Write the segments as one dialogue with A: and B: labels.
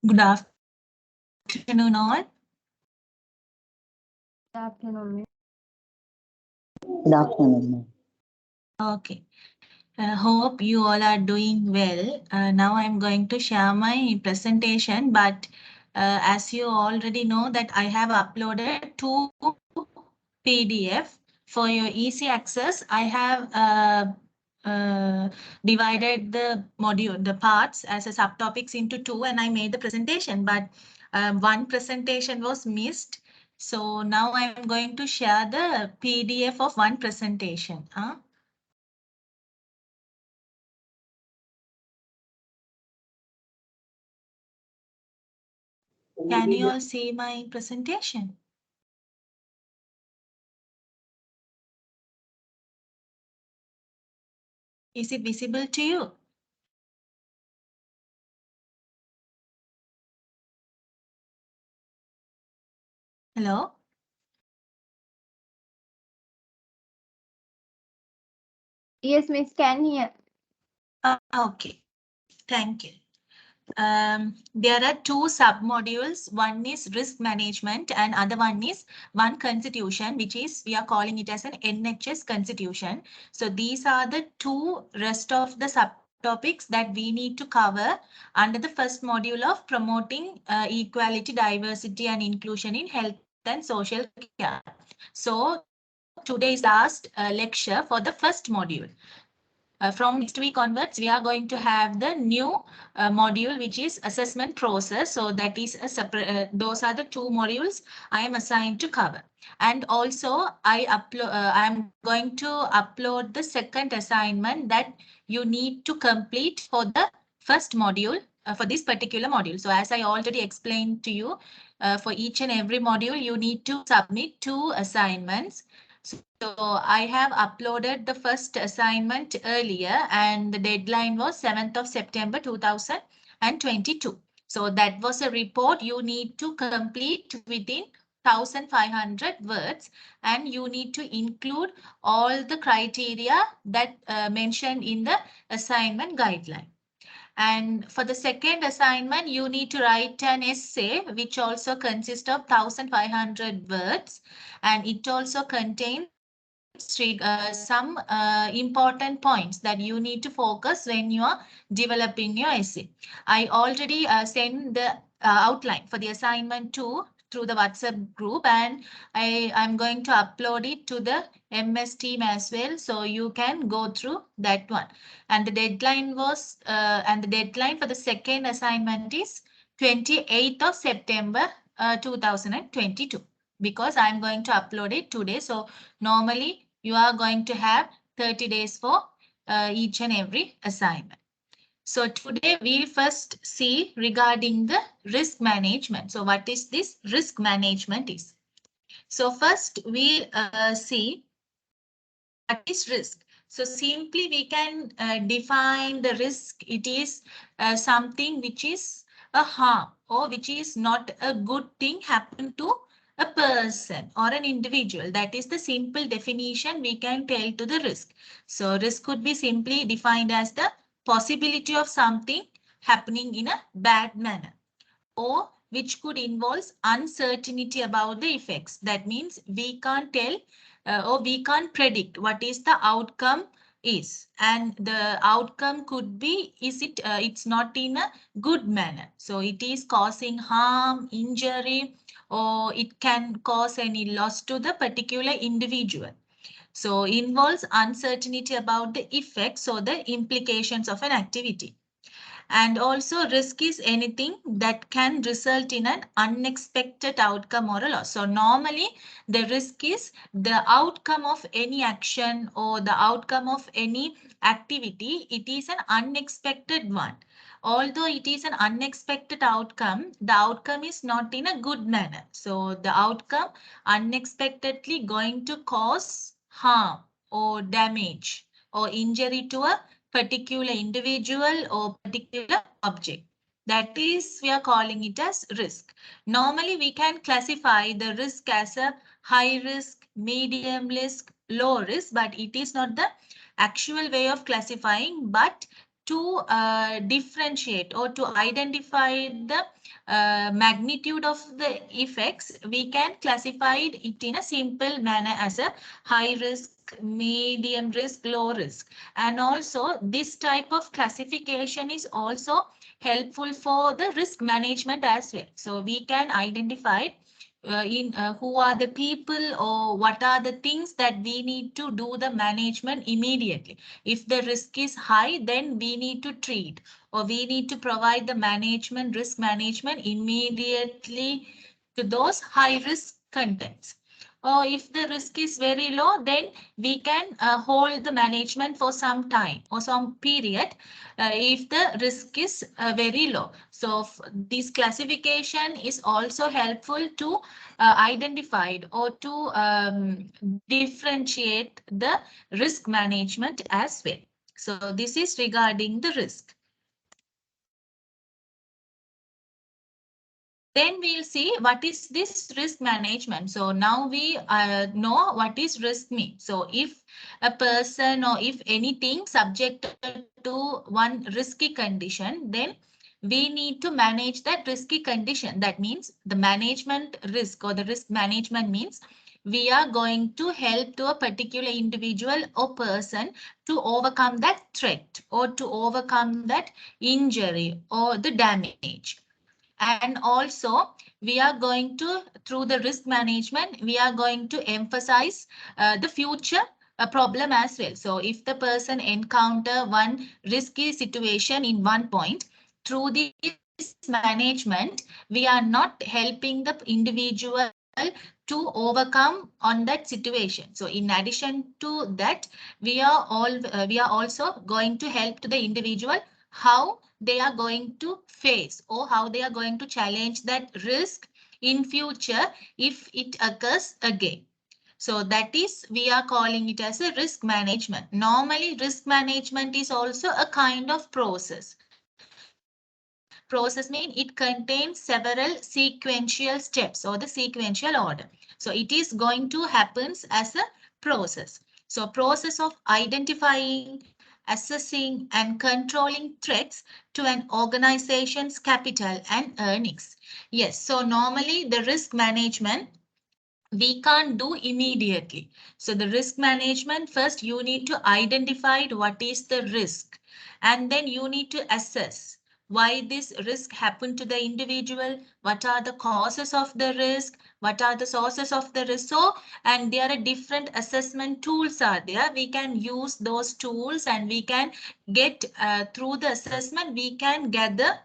A: Good afternoon, all.
B: Good afternoon.
C: Good afternoon.
A: Okay. Hope you all are doing well. Now I'm going to share my presentation, but as you already know that I have uploaded two PDF for your easy access. I have divided the module, the parts as a subtopics into two, and I made the presentation, but one presentation was missed. So now I'm going to share the PDF of one presentation. Can you all see my presentation? Is it visible to you? Hello?
B: Yes, Miss, can hear.
A: Okay, thank you. There are two submodules. One is risk management and other one is one constitution, which is we are calling it as an NHS constitution. So these are the two rest of the subtopics that we need to cover under the first module of promoting equality, diversity and inclusion in health and social care. So today is the last lecture for the first module. From next week onwards, we are going to have the new module, which is assessment process. So that is a separate, those are the two modules I am assigned to cover. And also I am going to upload the second assignment that you need to complete for the first module for this particular module. So as I already explained to you, for each and every module, you need to submit two assignments. So I have uploaded the first assignment earlier and the deadline was 7th of September 2022. So that was a report you need to complete within 1500 words and you need to include all the criteria that mentioned in the assignment guideline. And for the second assignment, you need to write an essay, which also consists of 1500 words. And it also contains some important points that you need to focus when you are developing your essay. I already sent the outline for the assignment 2 through the WhatsApp group, and I'm going to upload it to the MS team as well, so you can go through that one. And the deadline for the second assignment is 28th of September 2022, because I'm going to upload it today. So normally you are going to have 30 days for each and every assignment. So today we first see regarding the risk management. So what is this risk management is? So first we see what is risk. So simply we can define the risk. It is something which is a harm or which is not a good thing happen to a person or an individual. That is the simple definition we can tell to the risk. So risk could be simply defined as the possibility of something happening in a bad manner, or which could involve uncertainty about the effects. That means we can't tell or we can't predict what is the outcome is, and the outcome could be it's not in a good manner, so it is causing harm, injury, or it can cause any loss to the particular individual. So involves uncertainty about the effects or the implications of an activity. And also risk is anything that can result in an unexpected outcome or a loss. So normally the risk is the outcome of any action or the outcome of any activity. It is an unexpected one. Although it is an unexpected outcome, the outcome is not in a good manner. So the outcome unexpectedly going to cause harm or damage or injury to a particular individual or particular object. That is, we are calling it as risk. Normally, we can classify the risk as a high risk, medium risk, low risk, but it is not the actual way of classifying. But to differentiate or to identify the magnitude of the effects, we can classify it in a simple manner as a high risk, medium risk, low risk. And also this type of classification is also helpful for the risk management as well. So we can identify who are the people or what are the things that we need to do the management immediately. If the risk is high, then we need to treat or we need to provide the management, risk management immediately to those high risk contents. Or if the risk is very low, then we can hold the management for some time or some period if the risk is very low. So this classification is also helpful to identify or to differentiate the risk management as well. So this is regarding the risk. Then we'll see what is this risk management. So now we know what is risk means. So if a person or if anything subjected to one risky condition, then we need to manage that risky condition. That means the management risk or the risk management means we are going to help to a particular individual or person to overcome that threat or to overcome that injury or the damage. And also we are going to, through the risk management, we are going to emphasize the future problem as well. So if the person encounter one risky situation in one point, through this management, we are not helping the individual to overcome on that situation. So in addition to that, we are also going to help to the individual how they are going to face or how they are going to challenge that risk in future if it occurs again. So that is, we are calling it as a risk management. Normally, risk management is also a kind of process. Process means it contains several sequential steps or the sequential order. So it is going to happen as a process. So process of identifying, assessing and controlling threats to an organization's capital and earnings. Yes, so normally the risk management we can't do immediately. So the risk management, first you need to identify what is the risk and then you need to assess why this risk happened to the individual, what are the causes of the risk, what are the sources of the risk. So, and there are different assessment tools are there. We can use those tools and we can get through the assessment, we can gather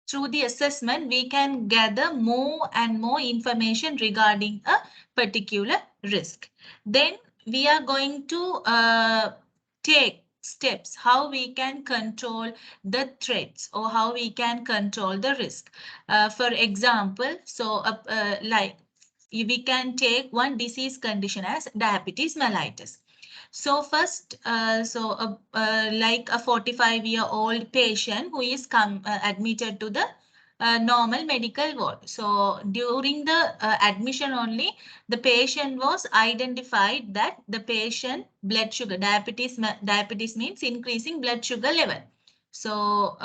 A: through the assessment, we can gather more and more information regarding a particular risk. Then we are going to take steps how we can control the threats or how we can control the risk. For example, so like we can take one disease condition as diabetes mellitus. So first, like a 45-year-old patient who is admitted to the normal medical ward. So during the admission only, the patient was identified that the patient blood sugar, diabetes means increasing blood sugar level. So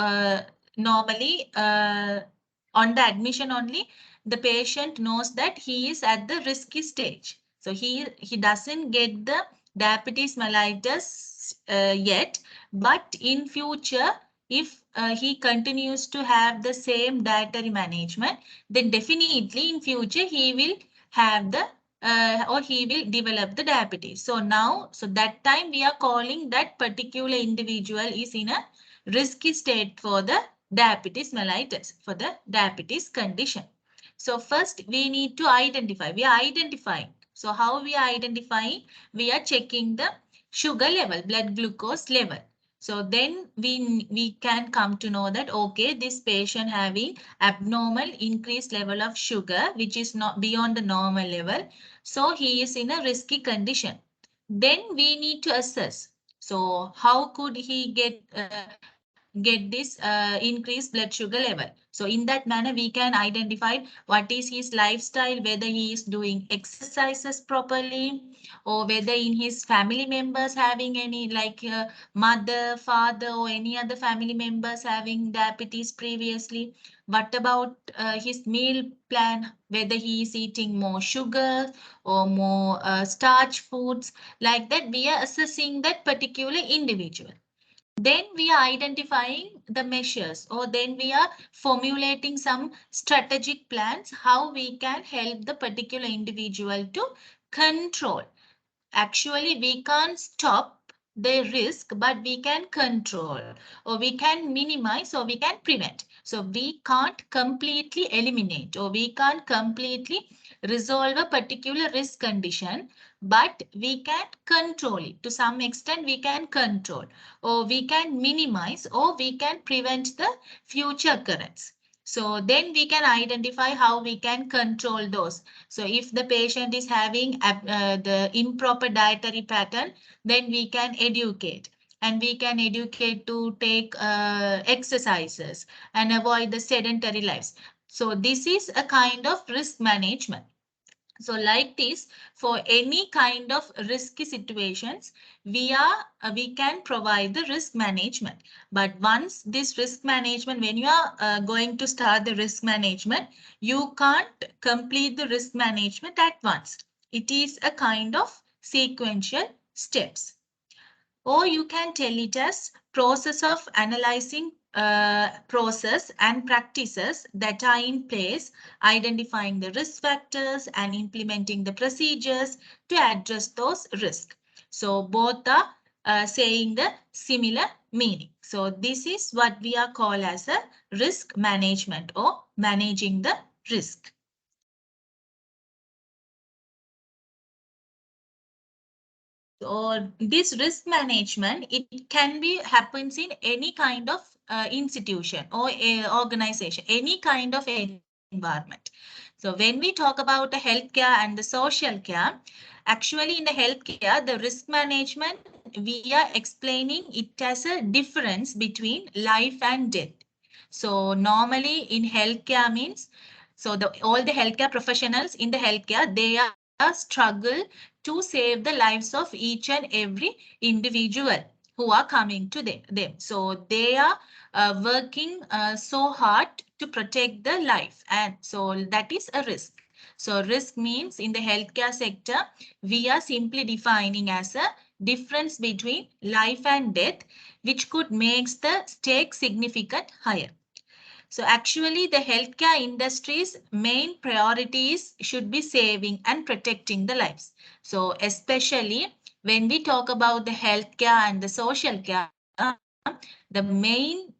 A: normally on the admission only, the patient knows that he is at the risky stage. So he doesn't get the diabetes mellitus yet, but in future, if he continues to have the same dietary management, then definitely in future he will have the or he will develop the diabetes. So now, so that time we are calling that particular individual is in a risky state for the diabetes mellitus, for the diabetes condition. So first we need to identify, we are identifying. So how we are identifying? We are checking the sugar level, blood glucose level. So then we can come to know that, okay, this patient having abnormal increased level of sugar, which is not beyond the normal level. So he is in a risky condition. Then we need to assess. So how could he get get this increased blood sugar level. So in that manner, we can identify what is his lifestyle, whether he is doing exercises properly, or whether in his family members having any like mother, father, or any other family members having diabetes previously. What about his meal plan, whether he is eating more sugar or more starch foods. Like that, we are assessing that particular individual. Then we are identifying the measures, or then we are formulating some strategic plans how we can help the particular individual to control. Actually, we can't stop the risk, but we can control, or we can minimize, or we can prevent. So we can't completely eliminate, or we can't completely resolve a particular risk condition, but we can control it. To some extent, we can control, or we can minimize, or we can prevent the future occurrence. So then we can identify how we can control those. So if the patient is having the improper dietary pattern, then we can educate. And we can educate to take exercises and avoid the sedentary lives. So this is a kind of risk management. So like this, for any kind of risky situations, we can provide the risk management. But once this risk management, when you are going to start the risk management, you can't complete the risk management at once. It is a kind of sequential steps. Or you can tell it as process of analyzing process and practices that are in place, identifying the risk factors and implementing the procedures to address those risks. So both are saying the similar meaning. So this is what we are called as a risk management, or managing the risk. Or this risk management, it can be happens in any kind of institution or organization, any kind of environment. So when we talk about the healthcare and the social care, actually in the healthcare, the risk management, we are explaining it as a difference between life and death. So normally in healthcare means, so all the healthcare professionals in the healthcare, they are struggle to save the lives of each and every individual who are coming to them. So they are working so hard to protect the life, and so that is a risk. So risk means in the healthcare sector, we are simply defining as a difference between life and death, which could make the stake significant higher. So actually the healthcare industry's main priorities should be saving and protecting the lives. So especially when we talk about the healthcare and the social care, the main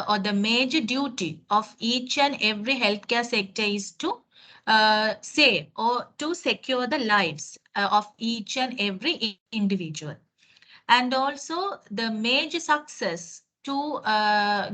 A: or the major duty of each and every healthcare sector is to save or to secure the lives of each and every individual. And also the major success to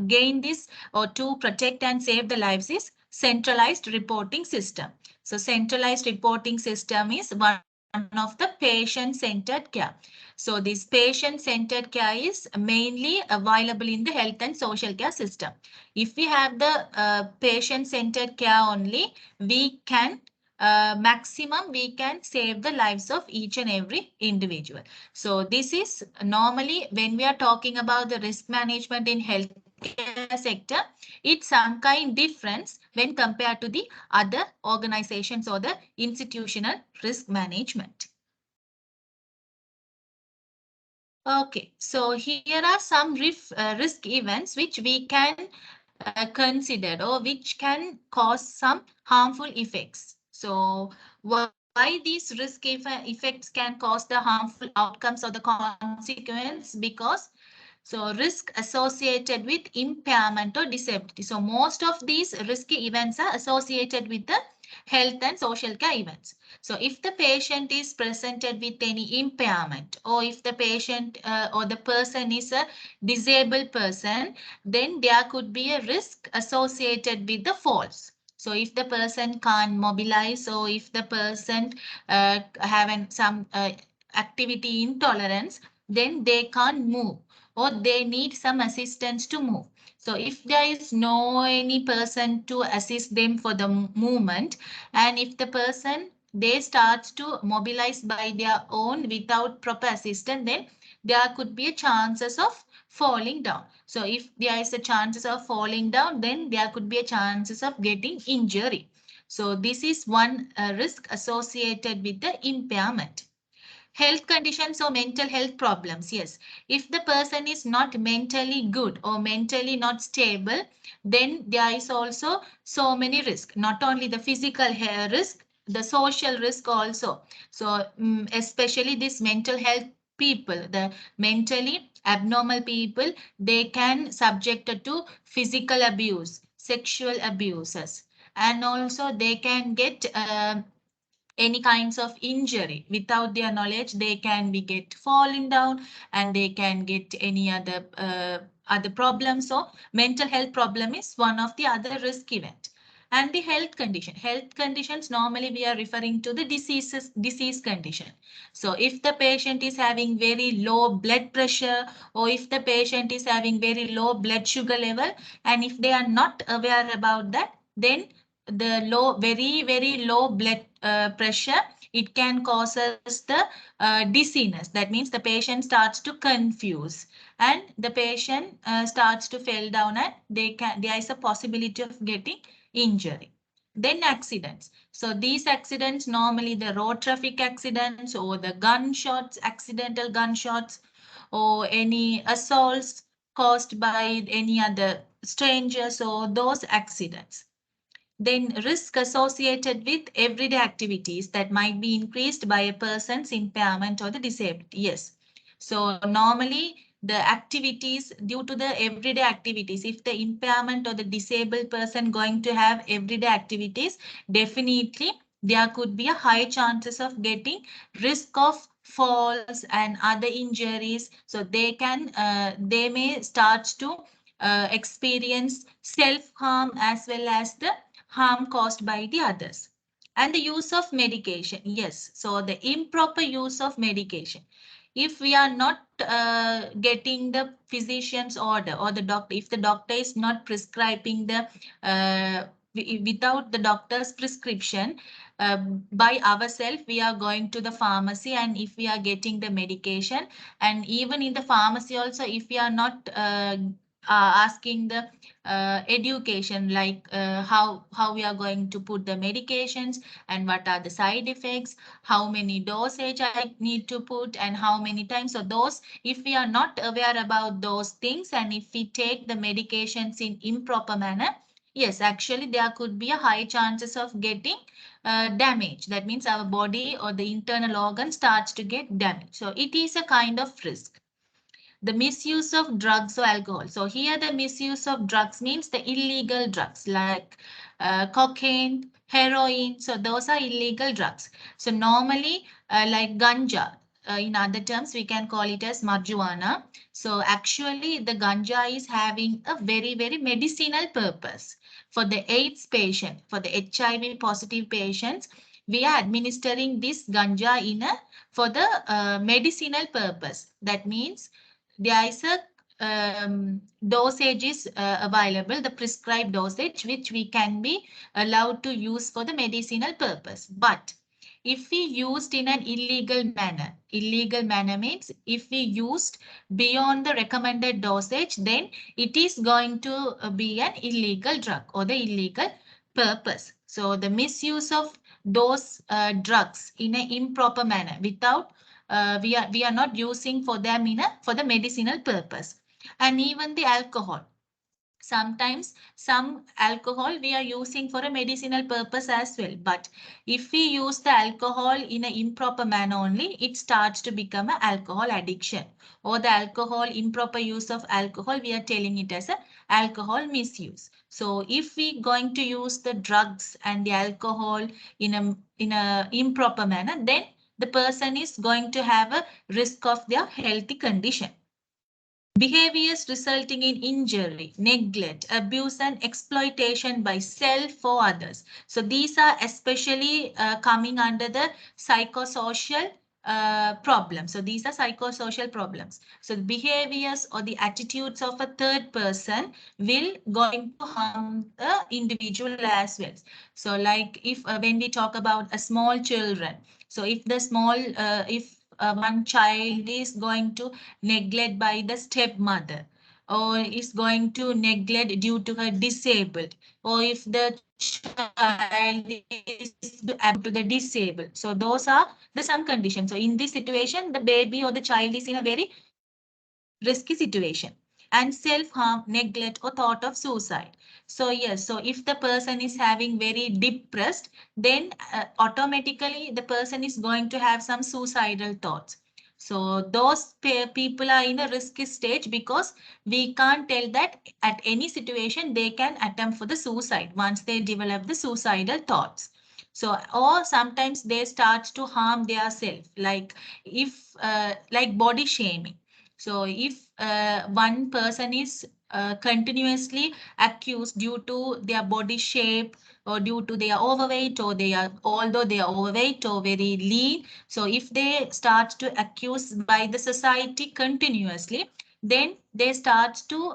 A: gain this or to protect and save the lives is centralized reporting system. So centralized reporting system is one of the patient-centered care. So this patient-centered care is mainly available in the health and social care system. If we have the patient-centered care only, we can maximum we can save the lives of each and every individual. So this is normally when we are talking about the risk management in healthcare sector, it's some kind difference when compared to the other organizations or the institutional risk management. Okay, so here are some risk events which we can consider, or which can cause some harmful effects. So why these risk effects can cause the harmful outcomes or the consequence? Because so risk associated with impairment or disability. So most of these risky events are associated with the health and social care events. So if the patient is presented with any impairment, or if the patient or the person is a disabled person, then there could be a risk associated with the falls. So if the person can't mobilize, or if the person have some activity intolerance, then they can't move, or they need some assistance to move. So if there is no any person to assist them for the movement, and if the person they start to mobilize by their own without proper assistance, then there could be a chances of falling down. So if there is a chances of falling down, then there could be a chances of getting injury. So this is one risk associated with the impairment. Health conditions or mental health problems. Yes, if the person is not mentally good or mentally not stable, then there is also so many risks, not only the physical risk, the social risk also. So especially this mental health people, the mentally abnormal people, they can subjected to physical abuse, sexual abuses, and also they can get any kinds of injury without their knowledge. They can be get falling down, and they can get any other problems. So mental health problem is one of the other risk event. And the health conditions, normally we are referring to the disease condition. So if the patient is having very low blood pressure, or if the patient is having very low blood sugar level, and if they are not aware about that, then the very low blood pressure, it can causes the dizziness. That means the patient starts to confuse, and the patient starts to fall down, and there is a possibility of getting injury. Then accidents. So these accidents, normally the road traffic accidents, or the gunshots, accidental gunshots, or any assaults caused by any other strangers, or those accidents. Then risk associated with everyday activities that might be increased by a person's impairment or the disability. Yes. So normally the activities, due to the everyday activities, if the impairment or the disabled person going to have everyday activities, definitely there could be a high chances of getting risk of falls and other injuries. So they may start to experience self-harm as well as the harm caused by the others. And the use of medication. Yes, so the improper use of medication. If we are not getting the physician's order, or the doctor, if the doctor is not prescribing the without the doctor's prescription, by ourselves, we are going to the pharmacy, and if we are getting the medication, and even in the pharmacy also, if we are not asking the education, like how we are going to put the medications, and what are the side effects, how many dosage I need to put, and how many times. So those, if we are not aware about those things, and if we take the medications in improper manner, yes, actually there could be a high chances of getting damage. That means our body or the internal organ starts to get damaged. So it is a kind of risk. The misuse of drugs or alcohol. So here the misuse of drugs means the illegal drugs like cocaine, heroin. So those are illegal drugs. So normally like ganja, in other terms, we can call it as marijuana. So actually the ganja is having a very medicinal purpose. For the AIDS patient, for the HIV positive patients, we are administering this ganja in a for the medicinal purpose. That means there is a dosage is available, the prescribed dosage, which we can be allowed to use for the medicinal purpose. But if we used in an illegal manner means if we used beyond the recommended dosage, then it is going to be an illegal drug or the illegal purpose. So the misuse of those drugs in an improper manner without we are not using for them in for the medicinal purpose. And even the alcohol, sometimes some alcohol we are using for a medicinal purpose as well, but if we use the alcohol in an improper manner only, it starts to become an alcohol addiction, or the alcohol improper use of alcohol, we are telling it as a alcohol misuse. So if we going to use the drugs and the alcohol in a improper manner, then the person is going to have a risk of their healthy condition. Behaviors resulting in injury, neglect, abuse, and exploitation by self or others. So these are especially coming under the psychosocial problems. So these are psychosocial problems. So the behaviors or the attitudes of a third person will going to harm the individual as well. So like if when we talk about a small children, so if the small if one child is going to neglect by the stepmother, or is going to neglect due to her disabled, or if the child is to the disabled. So those are the some conditions. So in this situation, the baby or the child is in a very risky situation, and self-harm, neglect, or thought of suicide. So yes, so if the person is having very depressed, then automatically the person is going to have some suicidal thoughts. So those people are in a risky stage, because we can't tell that at any situation they can attempt for the suicide once they develop the suicidal thoughts. So, or sometimes they start to harm their self, like if like body shaming. So if one person is continuously accused due to their body shape, or due to their overweight, or they are, although they are overweight or very lean, so if they start to accuse by the society continuously, then they start to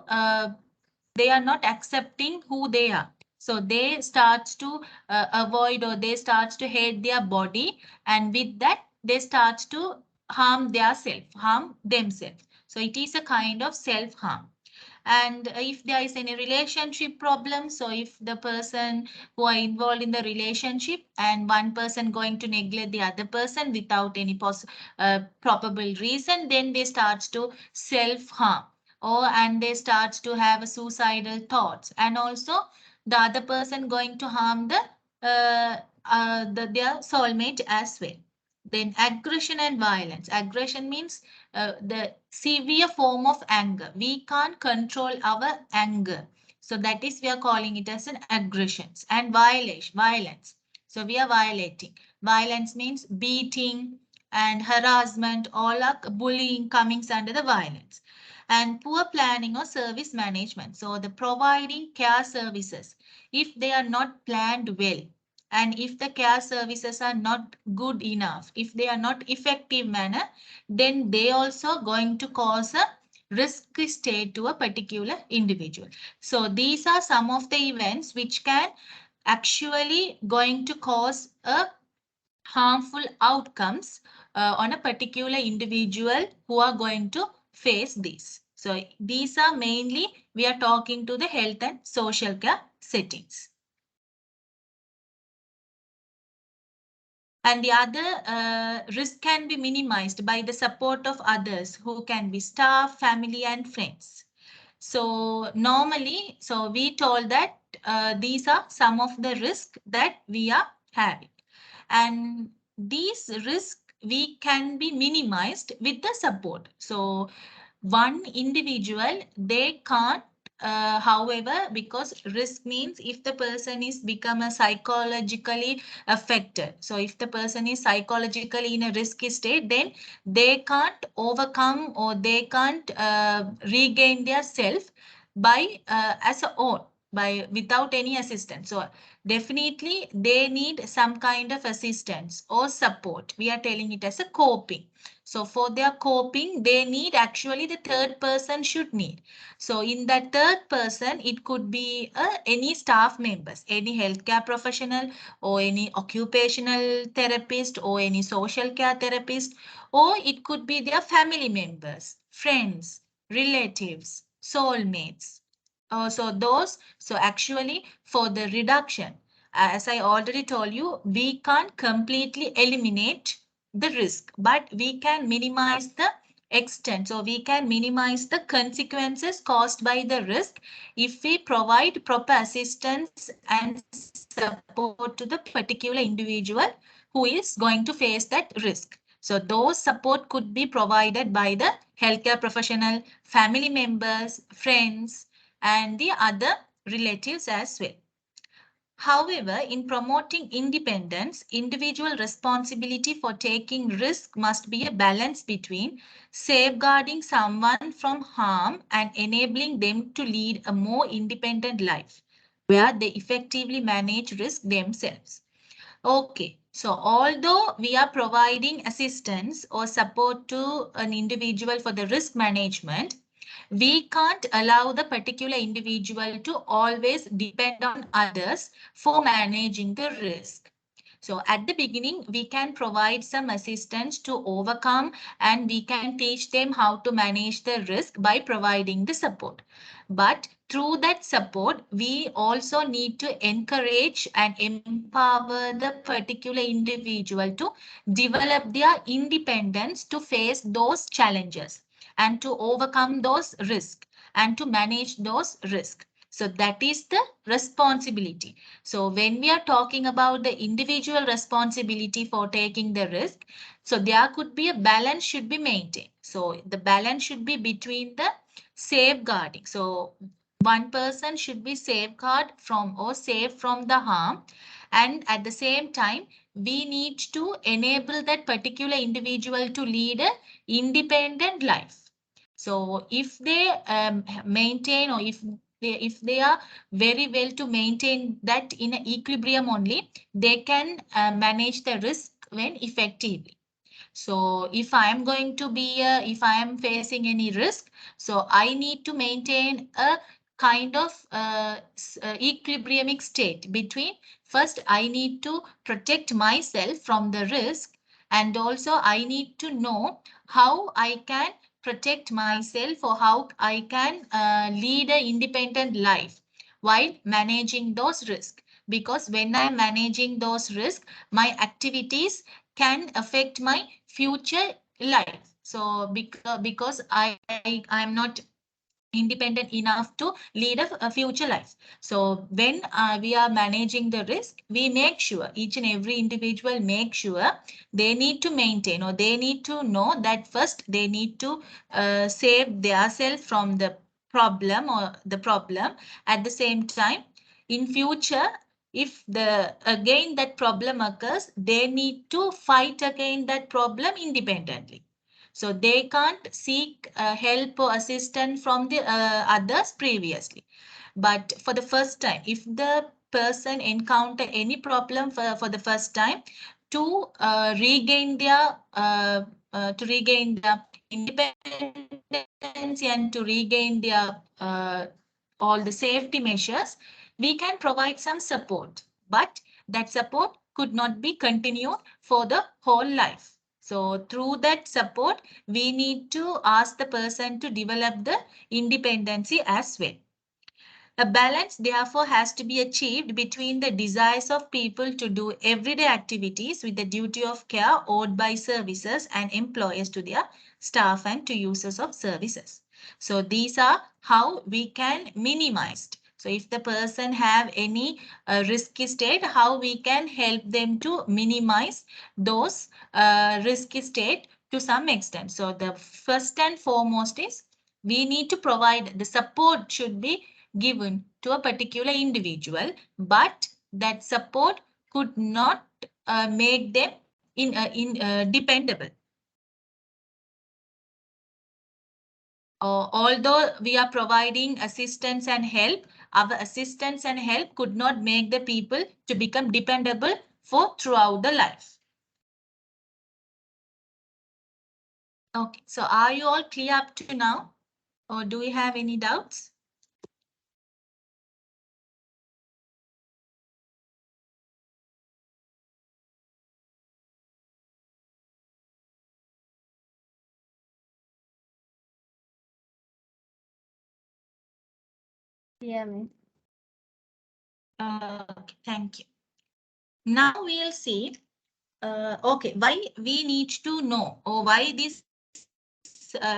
A: they are not accepting who they are. So they start to avoid, or they start to hate their body, and with that they start to harm themselves. So it is a kind of self-harm. And if there is any relationship problem, so if the person who are involved in the relationship, and one person going to neglect the other person without any probable reason, then they start to self-harm, or and they start to have suicidal thoughts, and also the other person going to harm their soulmate as well. Then aggression and violence. Aggression means the severe form of anger. We can't control our anger. So that is, we are calling it as an aggressions. And violence. So we are violating. Violence means beating and harassment, all are bullying coming under the violence. And poor planning or service management. So the providing care services, if they are not planned well, and if the care services are not good enough, if they are not effective manner, then they also going to cause a risky state to a particular individual. So these are some of the events which can actually going to cause a harmful outcomes on a particular individual who are going to face this. So these are mainly, we are talking to the health and social care settings. And the other risk can be minimized by the support of others, who can be staff, family, and friends. So normally, so we told that these are some of the risks that we are having. And these risks we can be minimized with the support. So one individual, they can't however, because risk means if the person is become a psychologically affected. So if the person is psychologically in a risky state, then they can't overcome, or they can't regain their self by as a own, by without any assistance. So definitely they need some kind of assistance or support. We are telling it as a coping. So for their coping, they need, actually the third person should need. So in that third person, it could be any staff members, any healthcare professional, or any occupational therapist, or any social care therapist, or it could be their family members, friends, relatives, soulmates. So actually for the reduction, as I already told you, we can't completely eliminate the risk, but we can minimize the extent. So we can minimize the consequences caused by the risk if we provide proper assistance and support to the particular individual who is going to face that risk. So those support could be provided by the healthcare professional, family members, friends, and the other relatives as well. However, in promoting independence, individual responsibility for taking risk must be a balance between safeguarding someone from harm and enabling them to lead a more independent life, where they effectively manage risk themselves. Okay, so although we are providing assistance or support to an individual for the risk management, we can't allow the particular individual to always depend on others for managing the risk. So at the beginning, we can provide some assistance to overcome, and we can teach them how to manage the risk by providing the support. But through that support, we also need to encourage and empower the particular individual to develop their independence to face those challenges and to overcome those risks and to manage those risks. So that is the responsibility. So when we are talking about the individual responsibility for taking the risk, so there could be a balance should be maintained. So the balance should be between the safeguarding. So one person should be safeguard from or safe from the harm. And at the same time, we need to enable that particular individual to lead an independent life. So if they maintain, or if they are very well to maintain that in an equilibrium only, they can manage the risk when effectively. So if I am going to be, if I am facing any risk, so I need to maintain a kind of equilibrium state between, first I need to protect myself from the risk, and also I need to know how I can protect myself or how I can lead an independent life while managing those risks. Because when I am managing those risks, my activities can affect my future life. So because I'm not independent enough to lead a future life. So when we are managing the risk, we make sure each and every individual make sure they need to maintain, or they need to know that first they need to save themselves from the problem. At the same time, in future, if the again that problem occurs, they need to fight against that problem independently. So they can't seek help or assistance from the others previously. But for the first time, if the person encounter any problem for the first time, to regain their independence and to regain their all the safety measures, we can provide some support. But that support could not be continued for the whole life. So through that support, we need to ask the person to develop the independency as well. A balance, therefore, has to be achieved between the desires of people to do everyday activities with the duty of care owed by services and employers to their staff and to users of services. So these are how we can minimize. So if the person have any risky state, how we can help them to minimize those risky state to some extent. So the first and foremost is we need to provide the support should be given to a particular individual, but that support could not make them dependable. Although we are providing assistance and help, our assistance and help could not make the people to become dependable for throughout the life. Okay, so are you all clear up to now, or do we have any doubts?
B: Yeah, miss.
A: Okay, thank you. Now we'll see. Okay, why we need to know, or why this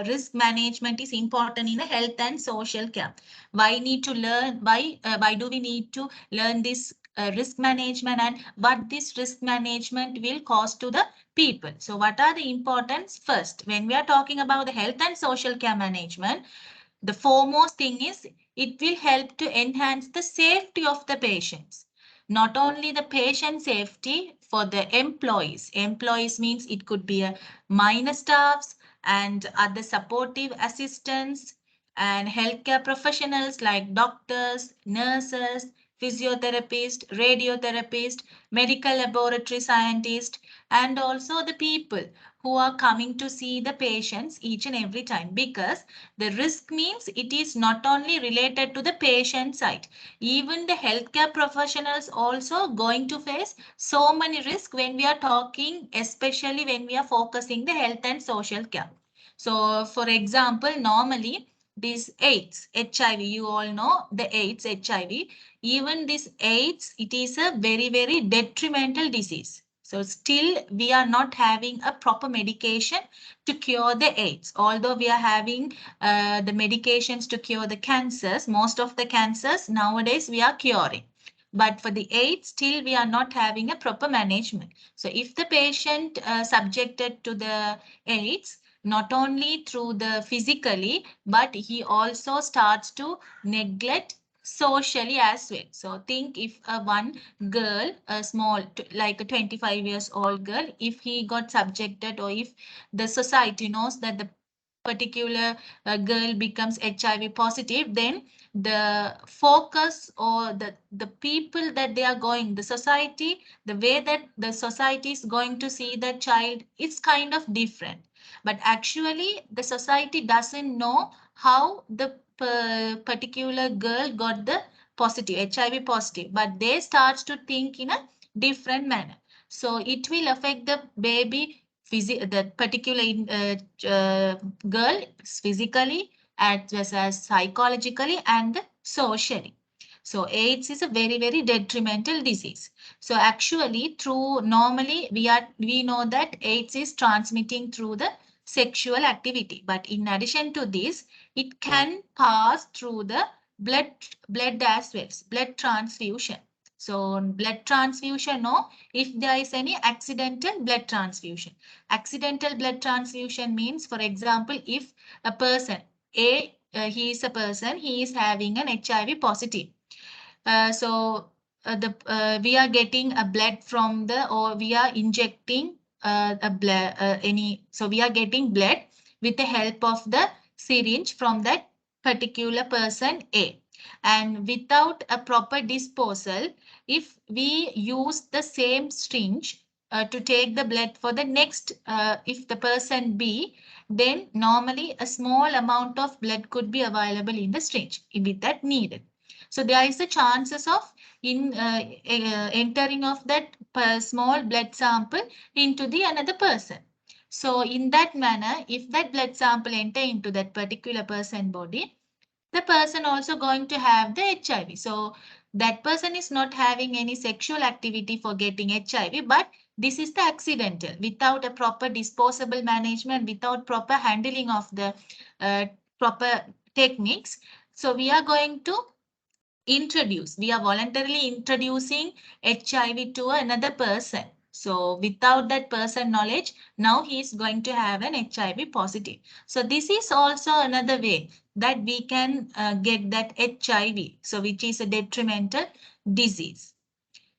A: risk management is important in the health and social care. Why need to learn? Why do we need to learn this risk management, and what this risk management will cost to the people? So what are the importance? First, when we are talking about the health and social care management, the foremost thing is it will help to enhance the safety of the patients. Not only the patient safety for the employees. Employees means it could be a minor staffs and other supportive assistants and healthcare professionals like doctors, nurses, physiotherapist, radiotherapist, medical laboratory scientist, and also the people who are coming to see the patients each and every time, because the risk means it is not only related to the patient side. Even the healthcare professionals also going to face so many risks when we are talking, especially when we are focusing the health and social care. So for example, normally this AIDS, HIV, you all know the AIDS, HIV, even this AIDS, it is a very, very detrimental disease. So still we are not having a proper medication to cure the AIDS. Although we are having the medications to cure the cancers, most of the cancers nowadays we are curing. But for the AIDS, still we are not having a proper management. So if the patient subjected to the AIDS, not only through the physically, but he also starts to neglect socially as well. So think if one girl, a small, like a 25 years old girl, if he got subjected, or if the society knows that the particular girl becomes HIV positive, then the focus or the people that they are going, the society, the way that the society is going to see the child is kind of different. But actually the society doesn't know how the particular girl got the positive, HIV positive, but they start to think in a different manner. So it will affect the baby, the particular girl physically as well as psychologically and socially. So AIDS is a very, very detrimental disease. So actually through normally we know that AIDS is transmitting through the sexual activity. But in addition to this, it can pass through the blood as well, blood transfusion. So blood transfusion, no, if there is any accidental blood transfusion. Accidental blood transfusion means, for example, if a person, he is a person, he is having an HIV positive. We are getting a blood from the, or we are injecting a blood, so we are getting blood with the help of the syringe from that particular person A. And without a proper disposal, if we use the same syringe to take the blood for the next, if the person B, then normally a small amount of blood could be available in the syringe with that needed. So there is a chances of entering of that small blood sample into the another person. So in that manner, if that blood sample enter into that particular person body, the person also going to have the HIV. So that person is not having any sexual activity for getting HIV, but this is the accidental, without a proper disposable management, without proper handling of the proper techniques. So we are going to we are voluntarily introducing HIV to another person. So without that person knowledge, now he is going to have an HIV positive. So this is also another way that we can get that HIV, so which is a detrimental disease.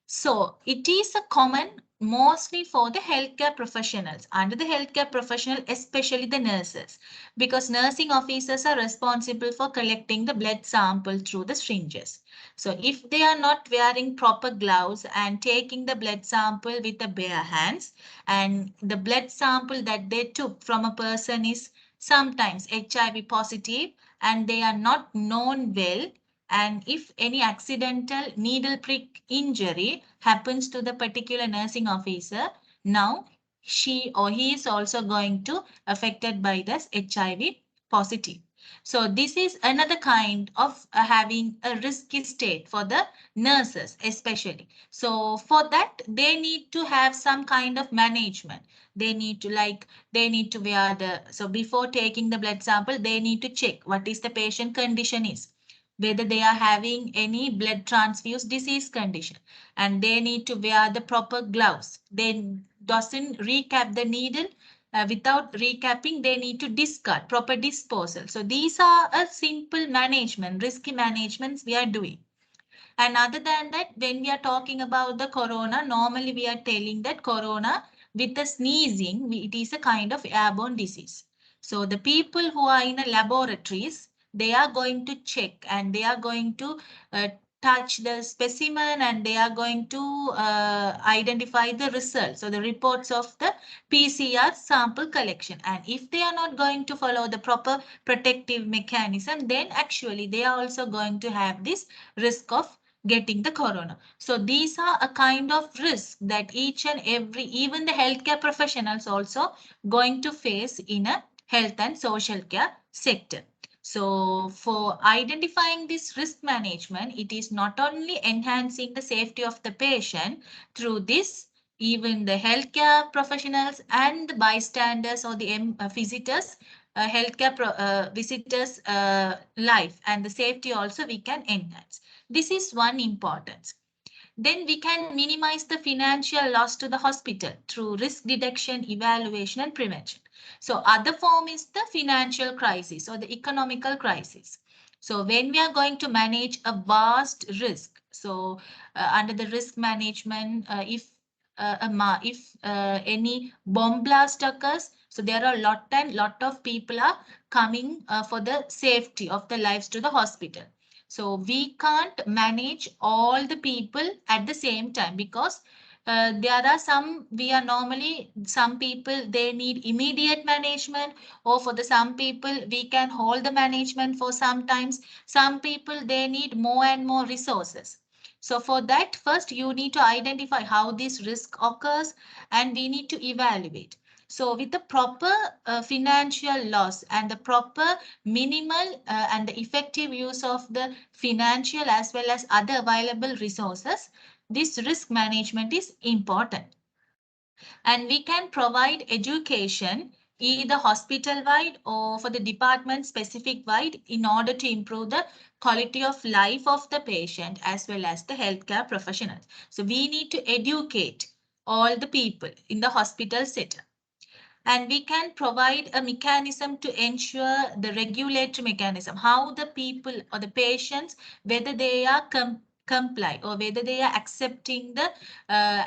A: So it is a common mostly for the healthcare professionals. Under the healthcare professional, especially the nurses, because nursing officers are responsible for collecting the blood sample through the syringes. So if they are not wearing proper gloves and taking the blood sample with the bare hands, and the blood sample that they took from a person is sometimes HIV positive and they are not known well, and if any accidental needle prick injury happens to the particular nursing officer, now she or he is also going to affected by this HIV positive. So this is another kind of having a risky state for the nurses especially. So for that, they need to have some kind of management. They need to wear the, so before taking the blood sample, they need to check what is the patient condition is, whether they are having any blood transfuse disease condition, and they need to wear the proper gloves. They doesn't recap the needle. Without recapping, they need to discard, proper disposal. So these are a simple management, risky managements we are doing. And other than that, when we are talking about the corona, normally we are telling that corona with the sneezing, it is a kind of airborne disease. So the people who are in the laboratories, they are going to check and they are going to touch the specimen and they are going to identify the results or the reports of the PCR sample collection. And if they are not going to follow the proper protective mechanism, then actually they are also going to have this risk of getting the corona. So these are a kind of risk that each and every, even the healthcare professionals also going to face in a health and social care sector. So for identifying this risk management, it is not only enhancing the safety of the patient through this, even the healthcare professionals and the bystanders or the visitors, visitors' life and the safety also we can enhance. This is one importance. Then we can minimize the financial loss to the hospital through risk detection, evaluation, and prevention. So other form is the financial crisis or the economical crisis. So when we are going to manage a vast risk, so under the risk management, if any bomb blast occurs, so there are lot of people are coming for the safety of the lives to the hospital. So we can't manage all the people at the same time because there are some, some people, they need immediate management, or for the some people, we can hold the management for sometimes. Some people, they need more and more resources. So for that, first you need to identify how this risk occurs and we need to evaluate. So with the proper financial loss and the proper minimal and the effective use of the financial as well as other available resources, this risk management is important. And we can provide education either hospital wide or for the department specific wide in order to improve the quality of life of the patient as well as the healthcare professionals. So we need to educate all the people in the hospital setting. And we can provide a mechanism to ensure the regulatory mechanism, how the people or the patients, whether they are comply or whether they are accepting the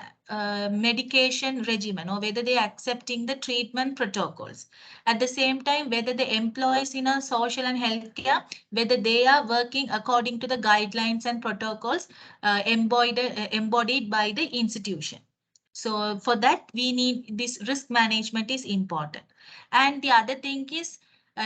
A: medication regimen or whether they are accepting the treatment protocols. At the same time, whether the employees in our social and healthcare, whether they are working according to the guidelines and protocols embodied by the institution. So for that, we need this risk management is important. And the other thing is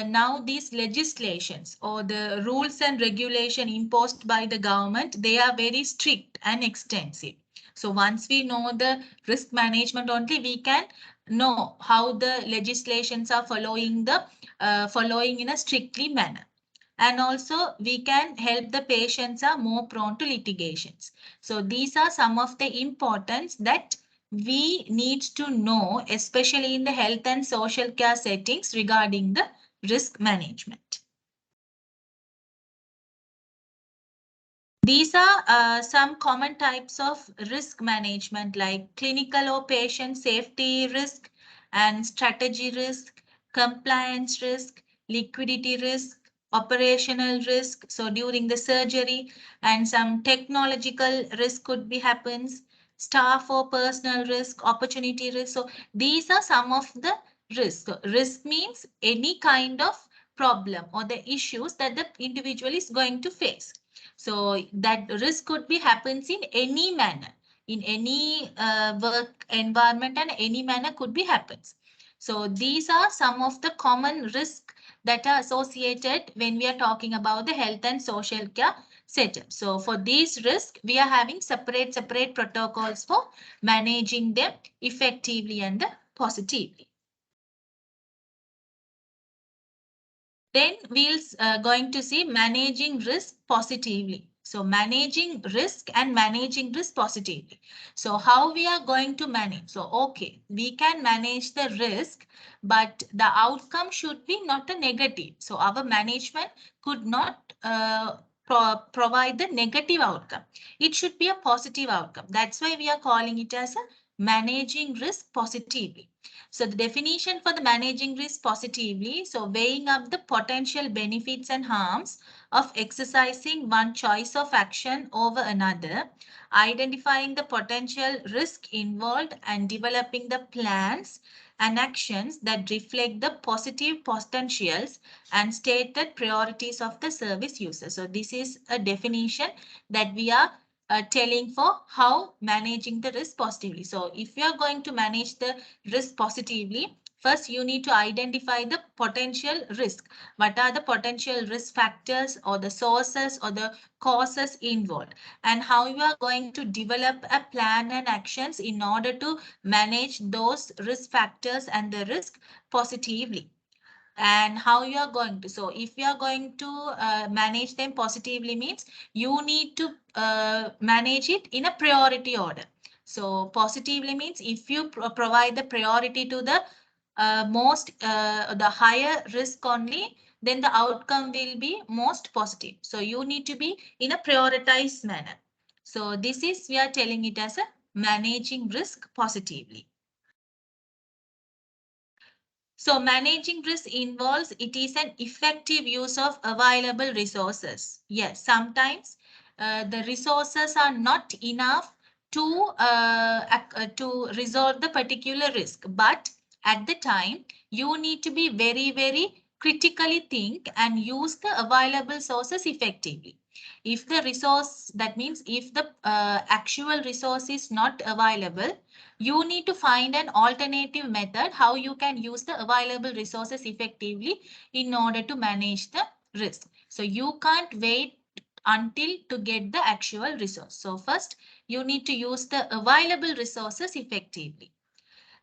A: now these legislations or the rules and regulation imposed by the government, they are very strict and extensive. So once we know the risk management only, we can know how the legislations are following in a strictly manner. And also we can help the patients are more prone to litigations. So these are some of the importance that we need to know, especially in the health and social care settings regarding the risk management. These are some common types of risk management like clinical or patient safety risk and strategy risk, compliance risk, liquidity risk, operational risk. So during the surgery, and some technological risk could be happens, staff or personal risk, opportunity risk. So these are some of the risk. So risk means any kind of problem or the issues that the individual is going to face. So that risk could be happens in any manner, in any work environment, and any manner could be happens. So these are some of the common risks that are associated when we are talking about the health and social care setup. So for these risks, we are having separate protocols for managing them effectively and positively. Then we'll going to see managing risk positively. So managing risk and managing risk positively. So how we are going to manage? So okay, we can manage the risk, but the outcome should be not a negative. So our management could not provide the negative outcome. It should be a positive outcome. That's why we are calling it as a managing risk positively. So the definition for the managing risk positively, so weighing up the potential benefits and harms of exercising one choice of action over another, identifying the potential risk involved and developing the plans and actions that reflect the positive potentials and stated priorities of the service user. So this is a definition that we are telling for how managing the risk positively. So if you are going to manage the risk positively, first you need to identify the potential risk. What are the potential risk factors or the sources or the causes involved, and how you are going to develop a plan and actions in order to manage those risk factors and the risk positively, and how you are going to. So if you are going to manage them positively means you need to manage it in a priority order. So positively means if you provide the priority to the the higher risk only, then the outcome will be most positive. So you need to be in a prioritized manner. So this is, we are telling it as a managing risk positively. So managing risk involves, it is an effective use of available resources. Yes, sometimes the resources are not enough to resolve the particular risk, but at the time you need to be very, very critically think and use the available sources effectively. If the resource, that means if the actual resource is not available, you need to find an alternative method how you can use the available resources effectively in order to manage the risk. So you can't wait until to get the actual resource. So first you need to use the available resources effectively.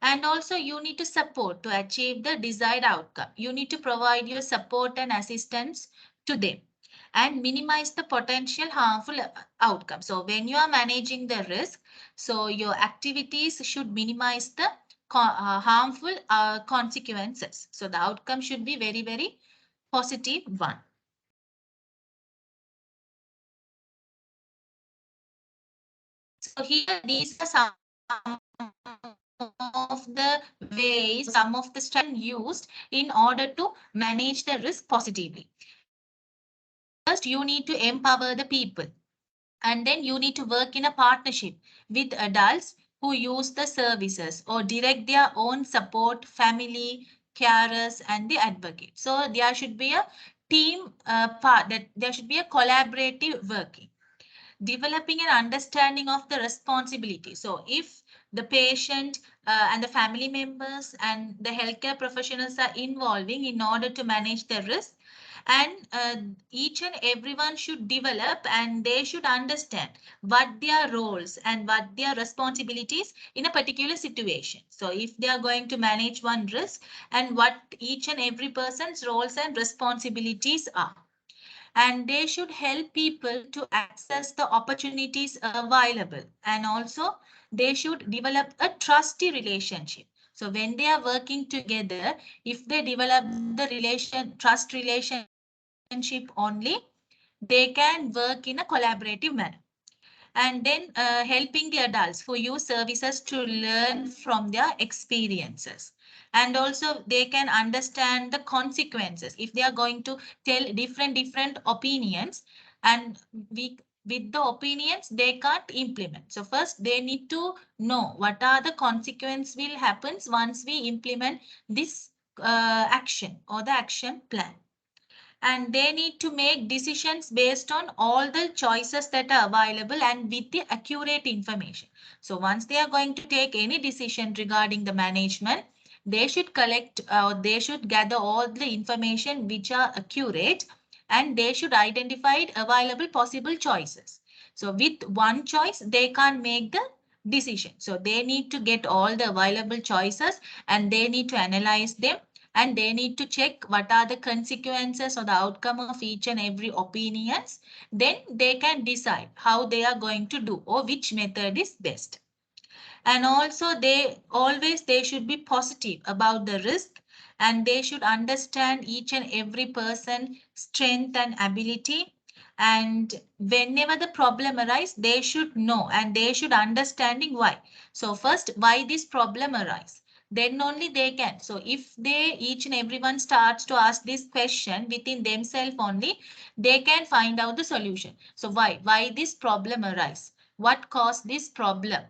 A: And also you need to support to achieve the desired outcome. You need to provide your support and assistance to them and minimize the potential harmful outcome. So when you are managing the risk, so your activities should minimize the harmful consequences. So the outcome should be very, very positive one. So here these are some of the ways, some of the strategies used in order to manage the risk positively. First, you need to empower the people. And then you need to work in a partnership with adults who use the services or direct their own support, family, carers, and the advocate. So there should be a team part, that there should be a collaborative working. Developing an understanding of the responsibility. So if the patient and the family members and the healthcare professionals are involving in order to manage the risk, and each and everyone should develop and they should understand what their roles and what their responsibilities in a particular situation. So if they are going to manage one risk, and what each and every person's roles and responsibilities are, and they should help people to access the opportunities available, and also they should develop a trusty relationship. So when they are working together, if they develop the trust relationship only, they can work in a collaborative manner. And then helping the adults who use services to learn from their experiences. And also they can understand the consequences if they are going to tell different opinions, and with the opinions they can't implement. So first they need to know what are the consequences will happen once we implement this action or the action plan. And they need to make decisions based on all the choices that are available and with the accurate information. So once they are going to take any decision regarding the management, they should collect, they should gather all the information which are accurate, and they should identify available possible choices. So with one choice, they can't make the decision. So they need to get all the available choices and they need to analyze them, and they need to check what are the consequences or the outcome of each and every opinions. Then they can decide how they are going to do or which method is best. And also they should be positive about the risk, and they should understand each and every person's strength and ability, And whenever the problem arises, they should know and they should understanding why. So first, why this problem arise, then only they can. So if they each and everyone starts to ask this question within themselves only, they can find out the solution. So why this problem arise, what caused this problem.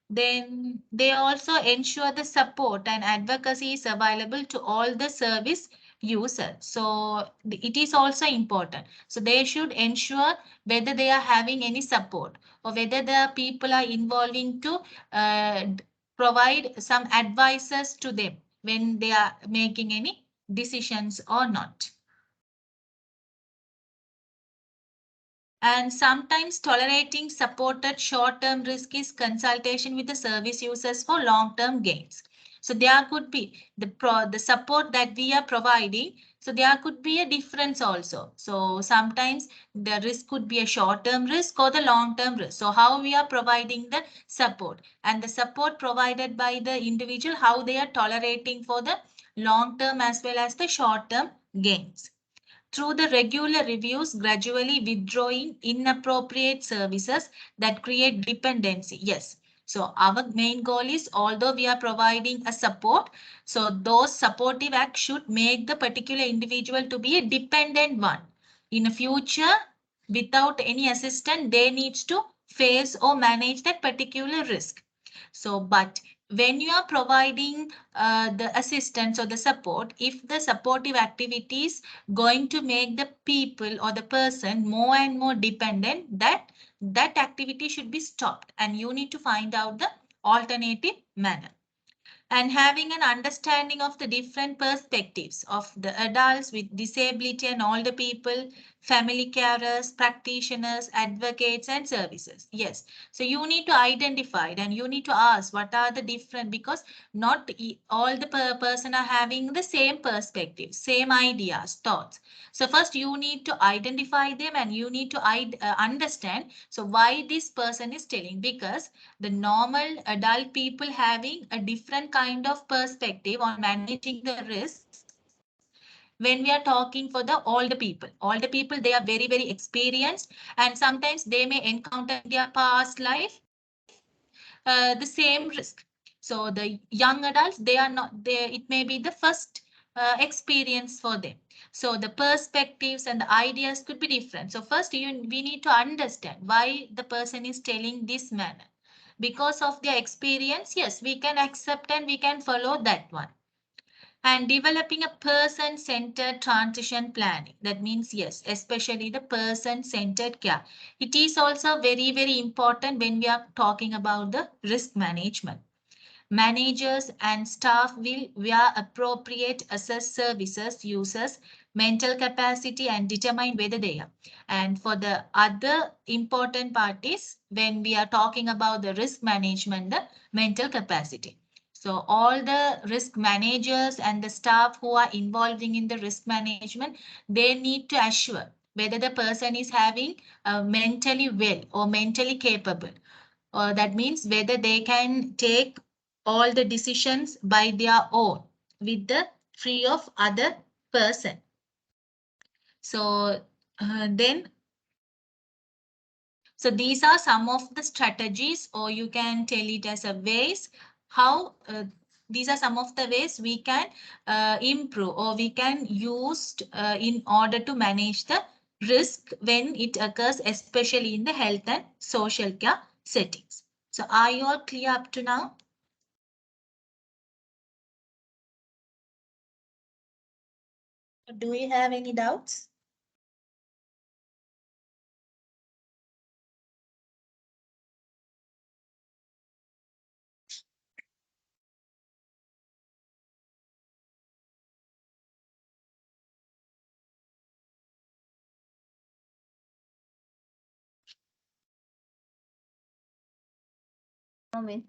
A: Then they also ensure the support and advocacy is available to all the service users. So it is also important. So they should ensure whether they are having any support or whether the people are involving to provide some advices to them when they are making any decisions or not. And sometimes tolerating supported short-term risk is consultation with the service users for long-term gains. So there could be the support that we are providing. So there could be a difference also. So sometimes the risk could be a short-term risk or the long-term risk. So how we are providing the support and the support provided by the individual, how they are tolerating for the long-term as well as the short-term gains. Through the regular reviews, gradually withdrawing inappropriate services that create dependency. Yes. So our main goal is, although we are providing a support, so those supportive acts should make the particular individual to be a dependent one. In the future, without any assistance, they needs to face or manage that particular risk. So, but when you are providing the assistance or the support, if the supportive activities going to make the people or the person more and more dependent, that activity should be stopped and you need to find out the alternative manner. And having an understanding of the different perspectives of the adults with disability and older people, family carers, practitioners, advocates, and services. Yes. So you need to identify and you need to ask what are the different, because not all the person are having the same perspective, same ideas, thoughts. So first you need to identify them and you need to understand. So why this person is telling, because the normal adult people having a different kind of perspective on managing the risks. When we are talking for the older people, they are very, very experienced and sometimes they may encounter in their past life the same risk. So the young adults, they are not there. It may be the first experience for them. So the perspectives and the ideas could be different. So first we need to understand why the person is telling this manner. Because of their experience, yes, we can accept and we can follow that one. And developing a person-centered transition planning. That means, yes, especially the person-centered care. It is also very, very important when we are talking about the risk management. Managers and staff will, where appropriate, assess services users mental capacity and determine whether they are. And for the other important part is when we are talking about the risk management, the mental capacity. So all the risk managers and the staff who are involving in the risk management, they need to assure whether the person is having mentally well or mentally capable. That means whether they can take all the decisions by their own with the free of other person. So then, so these are some of the strategies, or you can tell it as a ways how these are some of the ways we can improve or we can use in order to manage the risk when it occurs, especially in the health and social care settings. So are you all clear up to now? Do you have any doubts?
B: No, miss.